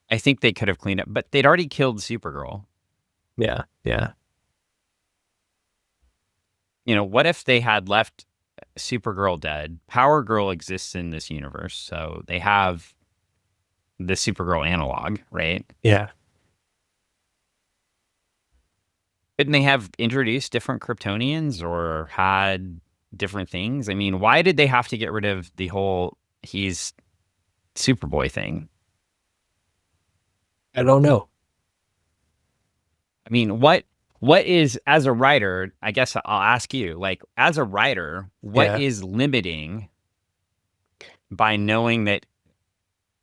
I think they could have cleaned up, but they'd already killed Supergirl. Yeah, yeah. What if they had left Supergirl dead? Power Girl exists in this universe, so they have the Supergirl analog, right? Yeah. Couldn't they have introduced different Kryptonians or had different things? I mean, why did they have to get rid of the whole he's Superboy thing? I don't know. I mean, what is, as a writer, I guess I'll ask you, like, as a writer, what Yeah. is limiting by knowing that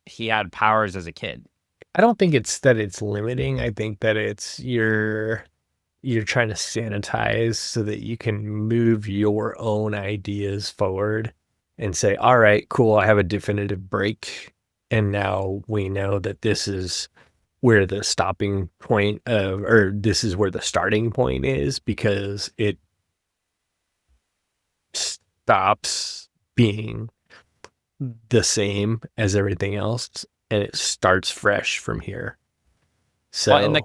he had powers as a kid? I don't think it's that it's limiting. I think that it's you're trying to sanitize so that you can move your own ideas forward and say, all right, cool, I have a definitive break. And now we know that this is where the stopping point or this is where the starting point is, because it stops being the same as everything else and it starts fresh from here. So, Well, and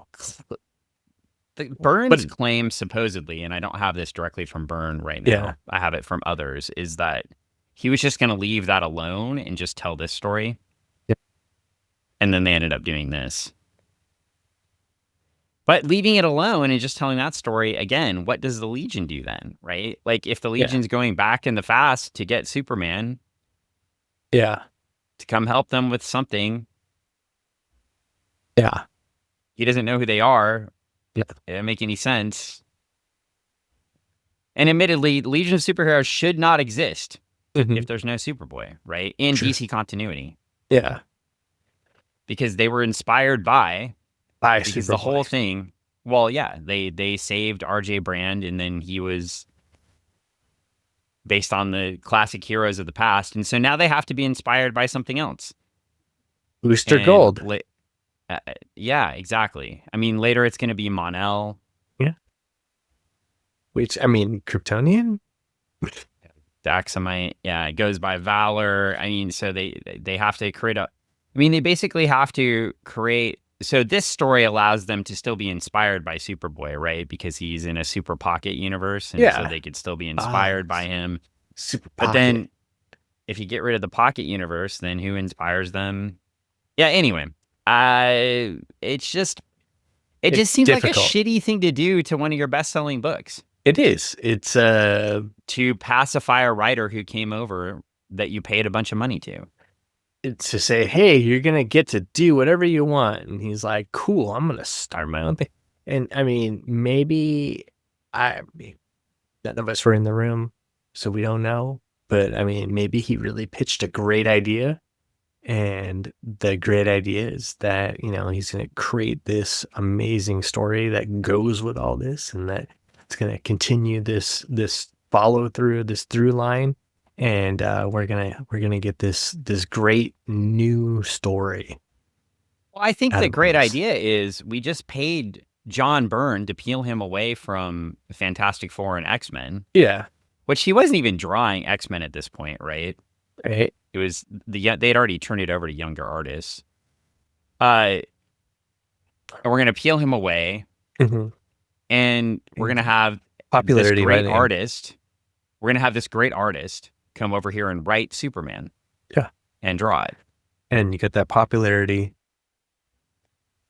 the Byrne's claim, supposedly, and I don't have this directly from Byrne right now, yeah, I have it from others, is that he was just going to leave that alone and just tell this story. yeah, And then they ended up doing this. But leaving it alone and just telling that story, again, what does the Legion do then, right? Like, if the Legion's going back in the fast to get Superman, yeah, to come help them with something, yeah, he doesn't know who they are. yeah. It doesn't make any sense. And admittedly, Legion of Superheroes should not exist if there's no Superboy, right? In DC continuity. Yeah. Because they were inspired by because Superboy. the whole thing, well, yeah, they saved RJ Brand, and then he was based on the classic heroes of the past, and so now they have to be inspired by something else. Booster Gold. Yeah, exactly. I mean, later it's going to be Mon-El. Yeah. Which, I mean, Kryptonian? Daxamite. Yeah, it goes by Valor. I mean, so they have to create they basically have to create. So this story allows them to still be inspired by Superboy, right? Because he's in a super pocket universe, and so they could still be inspired by him. Super pocket. But then, if you get rid of the pocket universe, then who inspires them? Yeah. Anyway, it just seems difficult. Like a shitty thing to do to one of your best-selling books. It is. It's to pacify a writer who came over that you paid a bunch of money to. It's to say, hey, you're going to get to do whatever you want. And he's like, cool, I'm going to start my own thing. And I mean, maybe none of us were in the room, so we don't know. But I mean, maybe he really pitched a great idea. And the great idea is that, he's going to create this amazing story that goes with all this, and that it's going to continue this follow through, this through line. And we're gonna get this great new story. Well, I think the great idea is we just paid John Byrne to peel him away from Fantastic Four and X-Men. Yeah, which he wasn't even drawing X-Men at this point, right? Right. It was they'd already turned it over to younger artists. and we're gonna peel him away, Mhm. and we're gonna have Popularity this great writing. artist. We're gonna have this great artist come over here and write Superman. Yeah. And draw it. And you get that popularity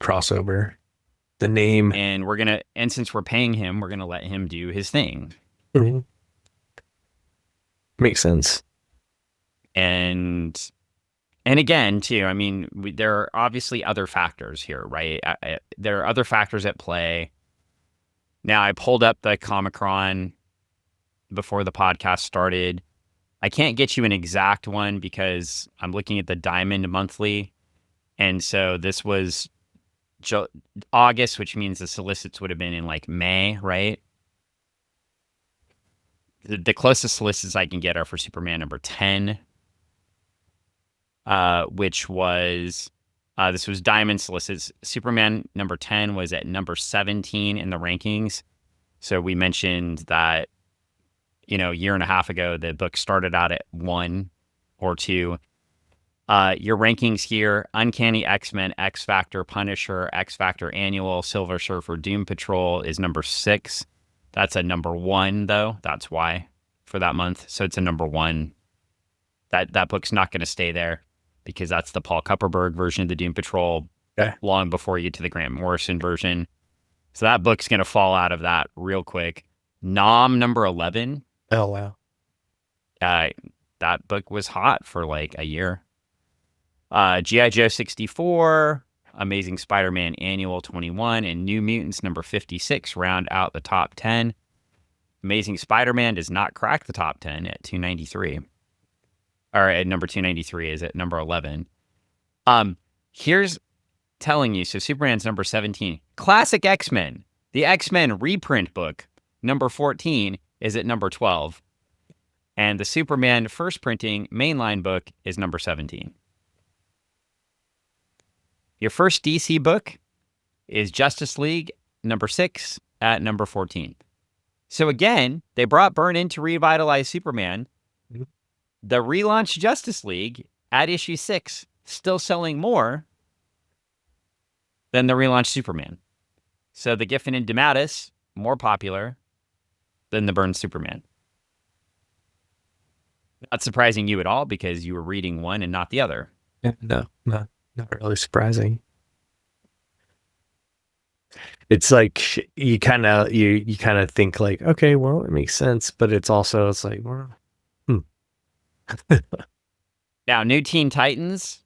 crossover. The name. And since we're paying him, we're gonna let him do his thing. Mhm. Makes sense. And again, too, I mean, there are obviously other factors here, right? There are other factors at play. Now, I pulled up the Comicron before the podcast started. I can't get you an exact one because I'm looking at the Diamond Monthly. And so this was August, which means the solicits would have been in like May, right? The closest solicits I can get are for Superman number 10, which was, this was Diamond solicits. Superman number 10 was at number 17 in the rankings. So we mentioned that, a year and a half ago, the book started out at 1 or 2. Your rankings here: Uncanny X-Men, X-Factor, Punisher, X-Factor Annual, Silver Surfer, Doom Patrol is number 6. That's a number 1, though. That's why, for that month. So it's a number 1. That book's not going to stay there because that's the Paul Kupperberg version of the Doom Patrol, long before you get to the Grant Morrison version. So that book's going to fall out of that real quick. Nom number 11. Oh, wow. That book was hot for like a year. G.I. Joe 64, Amazing Spider-Man Annual 21, and New Mutants number 56 round out the top 10. Amazing Spider-Man does not crack the top 10 at 293. Or at number 293 is at number 11. Here's telling you, so Superman's number 17. Classic X-Men, the X-Men reprint book, number 14, is at number 12. And the Superman first printing mainline book is number 17. Your first DC book is Justice League, number 6, at number 14. So again, they brought Byrne in to revitalize Superman. The relaunched Justice League at issue 6, still selling more than the relaunched Superman. So the Giffen and DeMatteis, more popular than the Byrne Superman. Not surprising you at all because you were reading one and not the other. No, not really surprising. It's like you kind of think like, okay, well, it makes sense, but it's like, well, Now, New Teen Titans,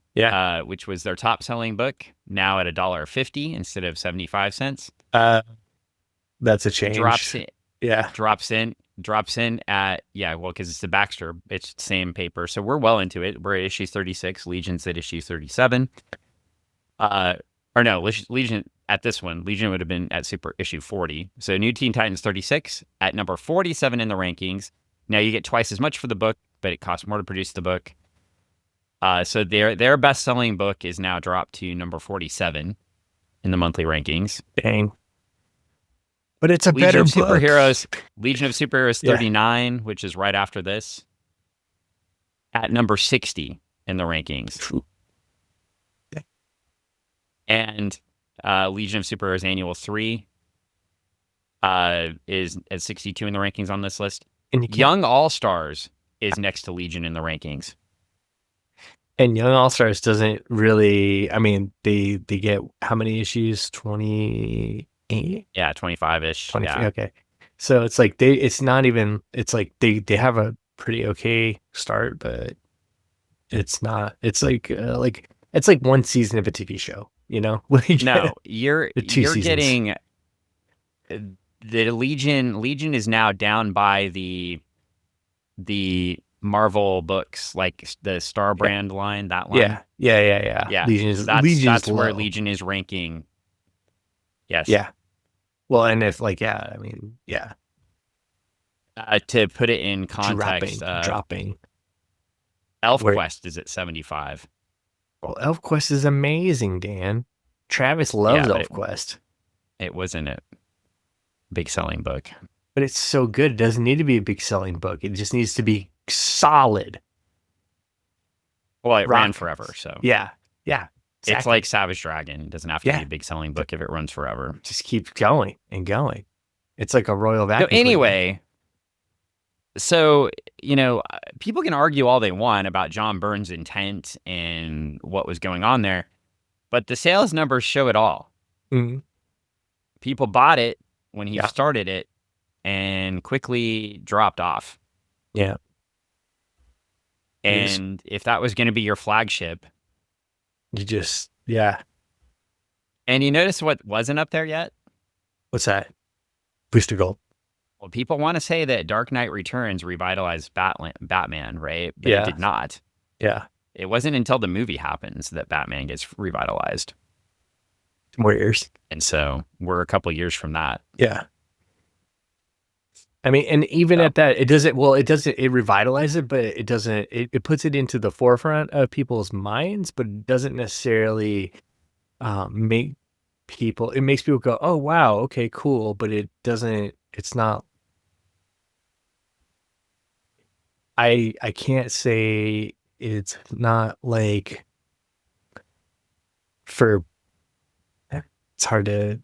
which was their top selling book, now at $1.50 instead of 75 cents. That's a change. Drops in at, because it's the Baxter, it's the same paper. So we're well into it. We're at issue 36. Legion's at issue 37. Legion at this one. Legion would have been at super issue 40. So New Teen Titans 36 at number 47 in the rankings. Now you get twice as much for the book, but it costs more to produce the book. So their best-selling book is now dropped to number 47 in the monthly rankings. Dang. But it's a better book. Legion of Superheroes 39, which is right after this, at number 60 in the rankings. True. And Legion of Superheroes Annual 3 is at 62 in the rankings on this list. And Young All-Stars is next to Legion in the rankings. And Young All-Stars doesn't really, I mean, they get how many issues? 28? Yeah, 25-ish. Yeah. Okay. So it's like they have a pretty okay start, but it's not, it's like one season of a TV show, No, you're getting the Legion is now down by the Marvel books, like the Star Brand line, that line. Yeah. That's where Legion is ranking. Yes. Yeah. Well, and if to put it in context, dropping. ElfQuest is at 75. Well, ElfQuest is amazing, Dan. Travis loves ElfQuest. It wasn't a big selling book. But it's so good. It doesn't need to be a big selling book. It just needs to be solid. Well, it ran forever, so. Yeah. It's like Savage Dragon. It doesn't have to be a big selling book if it runs forever. Just keep going and going. It's like a royal vacuum. So anyway, people can argue all they want about John Byrne's intent and what was going on there, but the sales numbers show it all. Mm-hmm. People bought it when he started it and quickly dropped off. Yeah. And if that was going to be your flagship, you just, And you notice what wasn't up there yet? What's that? Booster Gold. Well, people want to say that Dark Knight Returns revitalized Batman, right? But it did not. Yeah. It wasn't until the movie happens that Batman gets revitalized. More years. And so we're a couple years from that. Yeah. I mean, and even at that, it revitalizes it, but it doesn't, it puts it into the forefront of people's minds, but it doesn't necessarily it makes people go, oh, wow, okay, cool. But it's not, I can't say it's not like it's hard to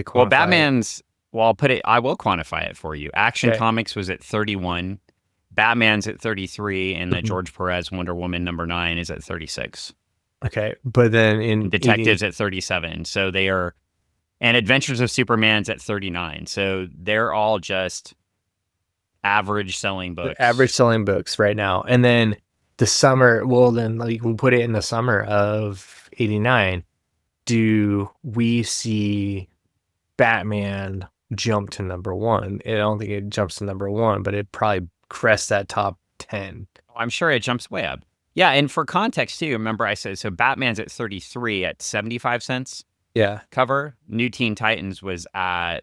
quantify. I will quantify it for you. Action Comics was at 31, Batman's at 33, and the George Perez Wonder Woman #9 is at 36. Okay, but then in Detectives at 37. So they are, and Adventures of Superman's at 39. So they're all just average selling books. Average selling books right now. And then the summer, we'll put it in the summer of 89. Do we see Batman jump to #1? I don't think it jumps to #1, but it probably crests that top 10. I'm sure it jumps way up. Yeah, and for context too, remember I said, so Batman's at 33 at 75 cents cover. New Teen Titans was at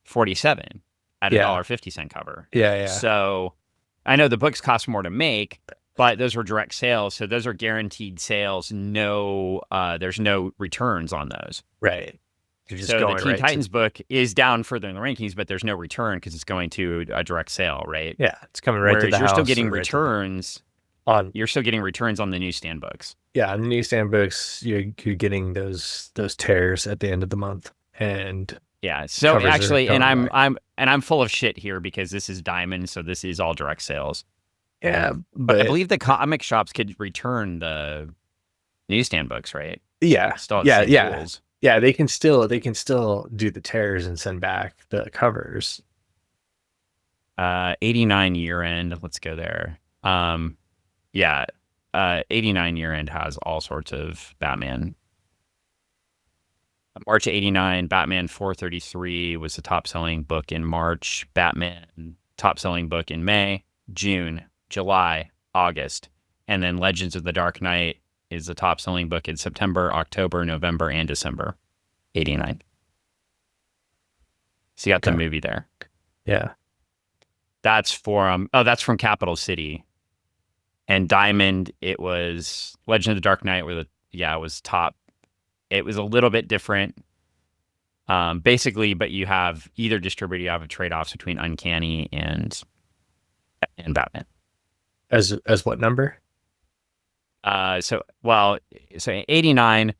47 at $1.50 cover. Yeah. So I know the books cost more to make, but those were direct sales. So those are guaranteed sales. No, there's no returns on those. Right. So the Teen Titans book is down further in the rankings, but there's no return because it's going to a direct sale, right? Yeah, it's coming right to the house. You're still getting returns you're still getting returns on the newsstand books. Yeah, on the newsstand books, you're getting those tears at the end of the month, and so actually, and I'm full of shit here because this is Diamond, so this is all direct sales. Yeah, but I believe the comic shops could return the newsstand books, right? Yeah, still rules. Yeah, they can still do the tears and send back the covers. 89 year end. Let's go there. 89 year end has all sorts of Batman. March 89, Batman 433 was the top selling book in March. Batman top selling book in May, June, July, August, and then Legends of the Dark Knight is the top selling book in September, October, November, and December. 89. So you got the movie there. Yeah. That's from Capital City. And Diamond, it was Legend of the Dark Knight it was top. It was a little bit different. Basically, but you have either distributor, you have trade-offs between Uncanny and Batman. As what number? So 89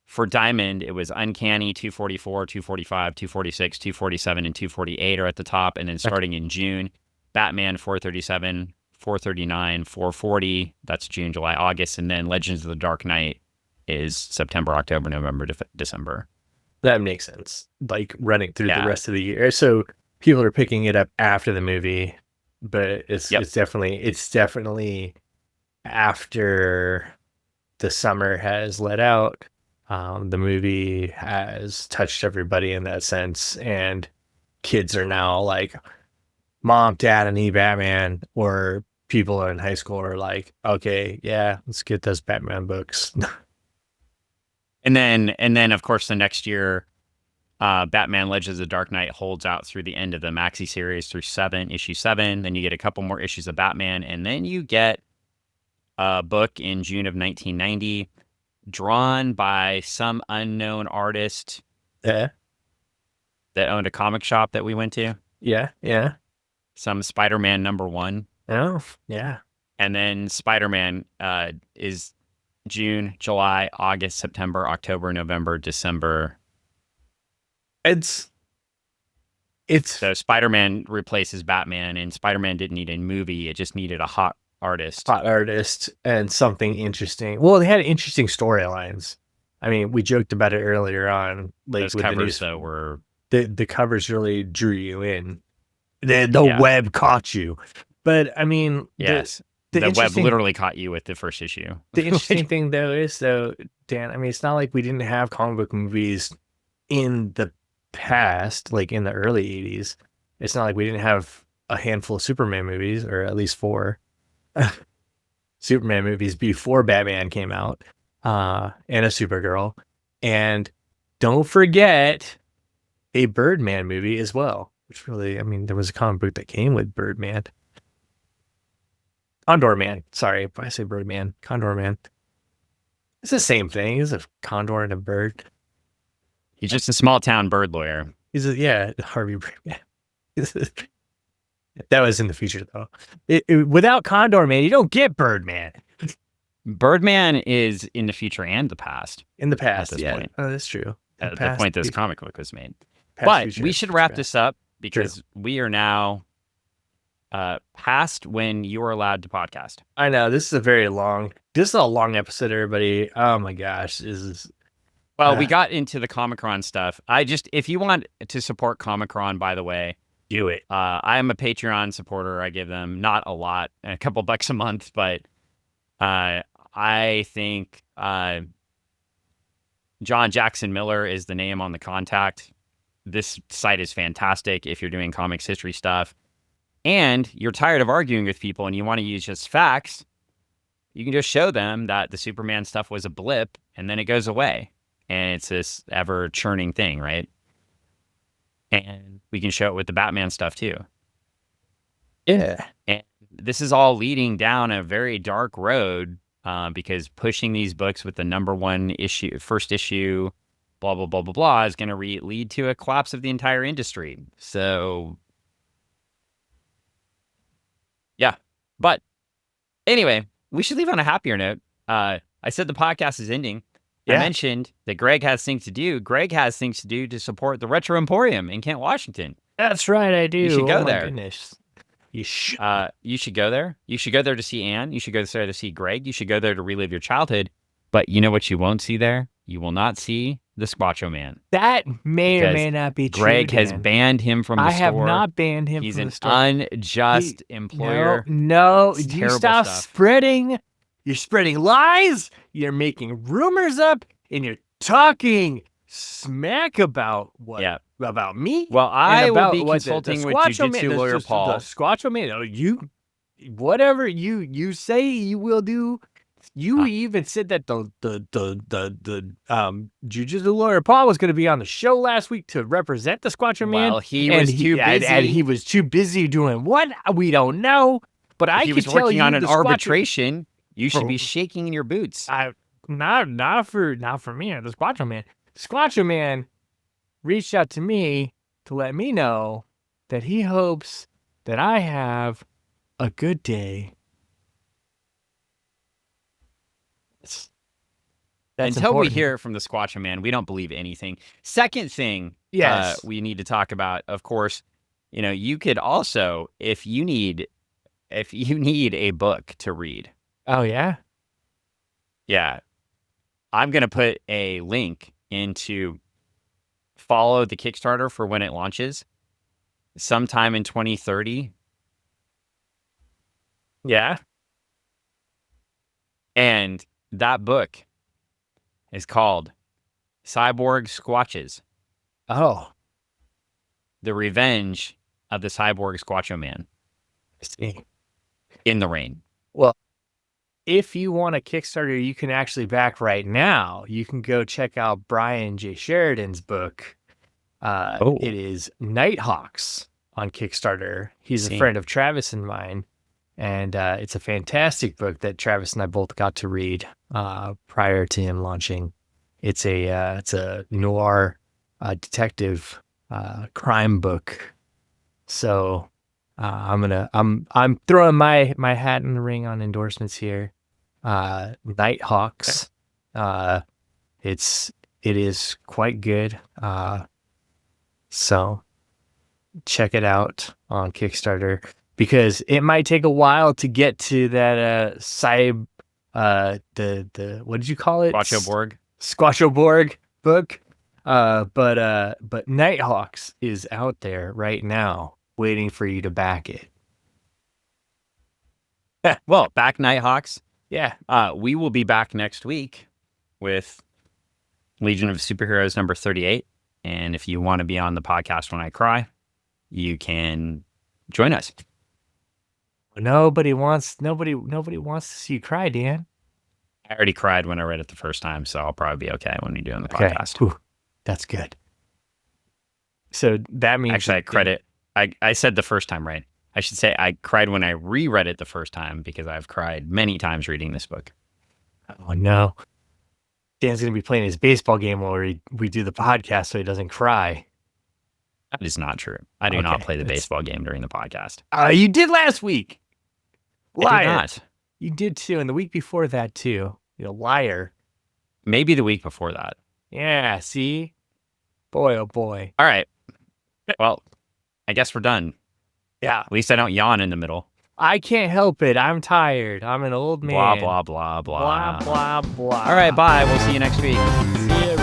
for Diamond, it was Uncanny 244, 245, 246, 247, and 248 are at the top. And then starting in June, Batman 437, 439, 440. That's June, July, August. And then Legends of the Dark Knight is September, October, November, December. That makes sense. Like running through the rest of the year. So people are picking it up after the movie, but it's definitely after the summer has let out. The movie has touched everybody in that sense, and kids are now like, Mom, Dad, I need Batman. Or people in high school are like, okay, yeah, let's get those Batman books. And then of course the next year, Batman Legends of the Dark Knight holds out through the end of the maxi series through issue 7. Then you get a couple more issues of Batman, and then you get a book in June of 1990, drawn by some unknown artist that owned a comic shop that we went to. Yeah. Some Spider-Man #1. Oh, yeah. And then Spider-Man June, July, August, September, October, November, December. It's So Spider-Man replaces Batman, and Spider-Man didn't need a movie. It just needed a hot artist. hot artist and something interesting. Well, they had interesting storylines. I mean, we joked about it earlier on. Like Those with covers, the news, though, were... the covers really drew you in. The web caught you. But I mean, yes, the web literally caught you with the first issue. The interesting thing, though, is, though, Dan, I mean, it's not like we didn't have comic book movies in the past, like in the early 80s. It's not like we didn't have a handful of Superman movies, or at least 4 Superman movies before Batman came out, and a Supergirl. And don't forget a Birdman movie as well, which really, I mean, there was a comic book that came with Birdman. Condor Man. Sorry, if I say Birdman. Condor Man. It's the same thing. He's a condor and a bird. He's just a small town bird lawyer. Harvey Birdman. That was in the future, though. Without Condor Man, you don't get Birdman. Birdman is in the future and the past. In the past, at this point. Oh, that's true. At the point this comic book was made. But we should wrap this up because we are now past when you were allowed to podcast. I know this is a long episode, everybody. Oh my gosh, well, we got into the Comic-Con stuff. If you want to support Comic-Con, by the way, do it. I am a Patreon supporter. I give them not a lot, a couple bucks a month, but I think John Jackson Miller is the name on the contact. This site is fantastic if you're doing comics history stuff and you're tired of arguing with people and you want to use just facts. You can just show them that the Superman stuff was a blip and then it goes away. And it's this ever churning thing, right? And we can show it with the Batman stuff too. Yeah. And this is all leading down a very dark road because pushing these books with the first issue, blah, blah, blah, blah, blah, is going to lead to a collapse of the entire industry. So, yeah. But anyway, we should leave on a happier note. I said the podcast is ending. Yeah. I mentioned that Greg has things to do. Greg has things to do to support the Retro Emporium in Kent, Washington. That's right, I do. You should go there. Goodness. You should go there. You should go there to see Anne. You should go there to see Greg. You should go there to relive your childhood. But you know what you won't see there? You will not see the Squatcho Man. That may or may not be true. Greg has banned him from the store. I have not banned him from the store. He's an unjust employer. No, you stop spreading. You're spreading lies. You're making rumors up, and you're talking smack about what? Yeah. About me? Well, I will be consulting with Jiu-Jitsu lawyer Paul. The Squatcho Man. Whatever you say you will do. You even said that the Jiu-Jitsu lawyer Paul was going to be on the show last week to represent the Squatcho Man. Well, he was too busy. And he was too busy doing what? We don't know. But I can tell you, he was working on an arbitration. You should be shaking in your boots. Not for me or the Squatcho Man. The Squatcho Man reached out to me to let me know that he hopes that I have a good day. That's Until important. we hear from the Squatcho Man, we don't believe anything. Second thing we need to talk about, of course, you could also, if you need a book to read. Oh, yeah? Yeah. I'm going to put a link into follow the Kickstarter for when it launches sometime in 2030. Yeah. And that book is called Cyborg Squatches. Oh. The Revenge of the Cyborg Squatcho Man. I see. In the rain. Well, if you want a Kickstarter you can actually back right now, you can go check out Brian J. Sheridan's book. It is Nighthawks on Kickstarter. He's a friend of Travis and mine. And it's a fantastic book that Travis and I both got to read prior to him launching. It's a noir detective crime book. So I'm throwing my hat in the ring on endorsements here. Nighthawks. It is quite good. So check it out on Kickstarter because it might take a while to get to that the what did you call it? Squatchoborg book. But Nighthawks is out there right now waiting for you to back it. Well, back Nighthawks. Yeah. We will be back next week with Legion of Superheroes number 38. And if you want to be on the podcast when I cry, you can join us. Nobody wants to see you cry, Dan. I already cried when I read it the first time, so I'll probably be okay when you're doing the podcast. Whew. That's good. So that means actually I said the first time right. I should say I cried when I reread it the first time because I've cried many times reading this book. Oh no. Dan's going to be playing his baseball game while we do the podcast so he doesn't cry. That is not true. I do not play the baseball game during the podcast. You did last week. Liar. I did not. You did too, and the week before that too. You liar. Maybe the week before that. Yeah, see? Boy, oh boy. All right. Well, I guess we're done. Yeah. At least I don't yawn in the middle. I can't help it. I'm tired. I'm an old man. Blah, blah, blah, blah. Blah, blah, blah. All right, bye. We'll see you next week. See you.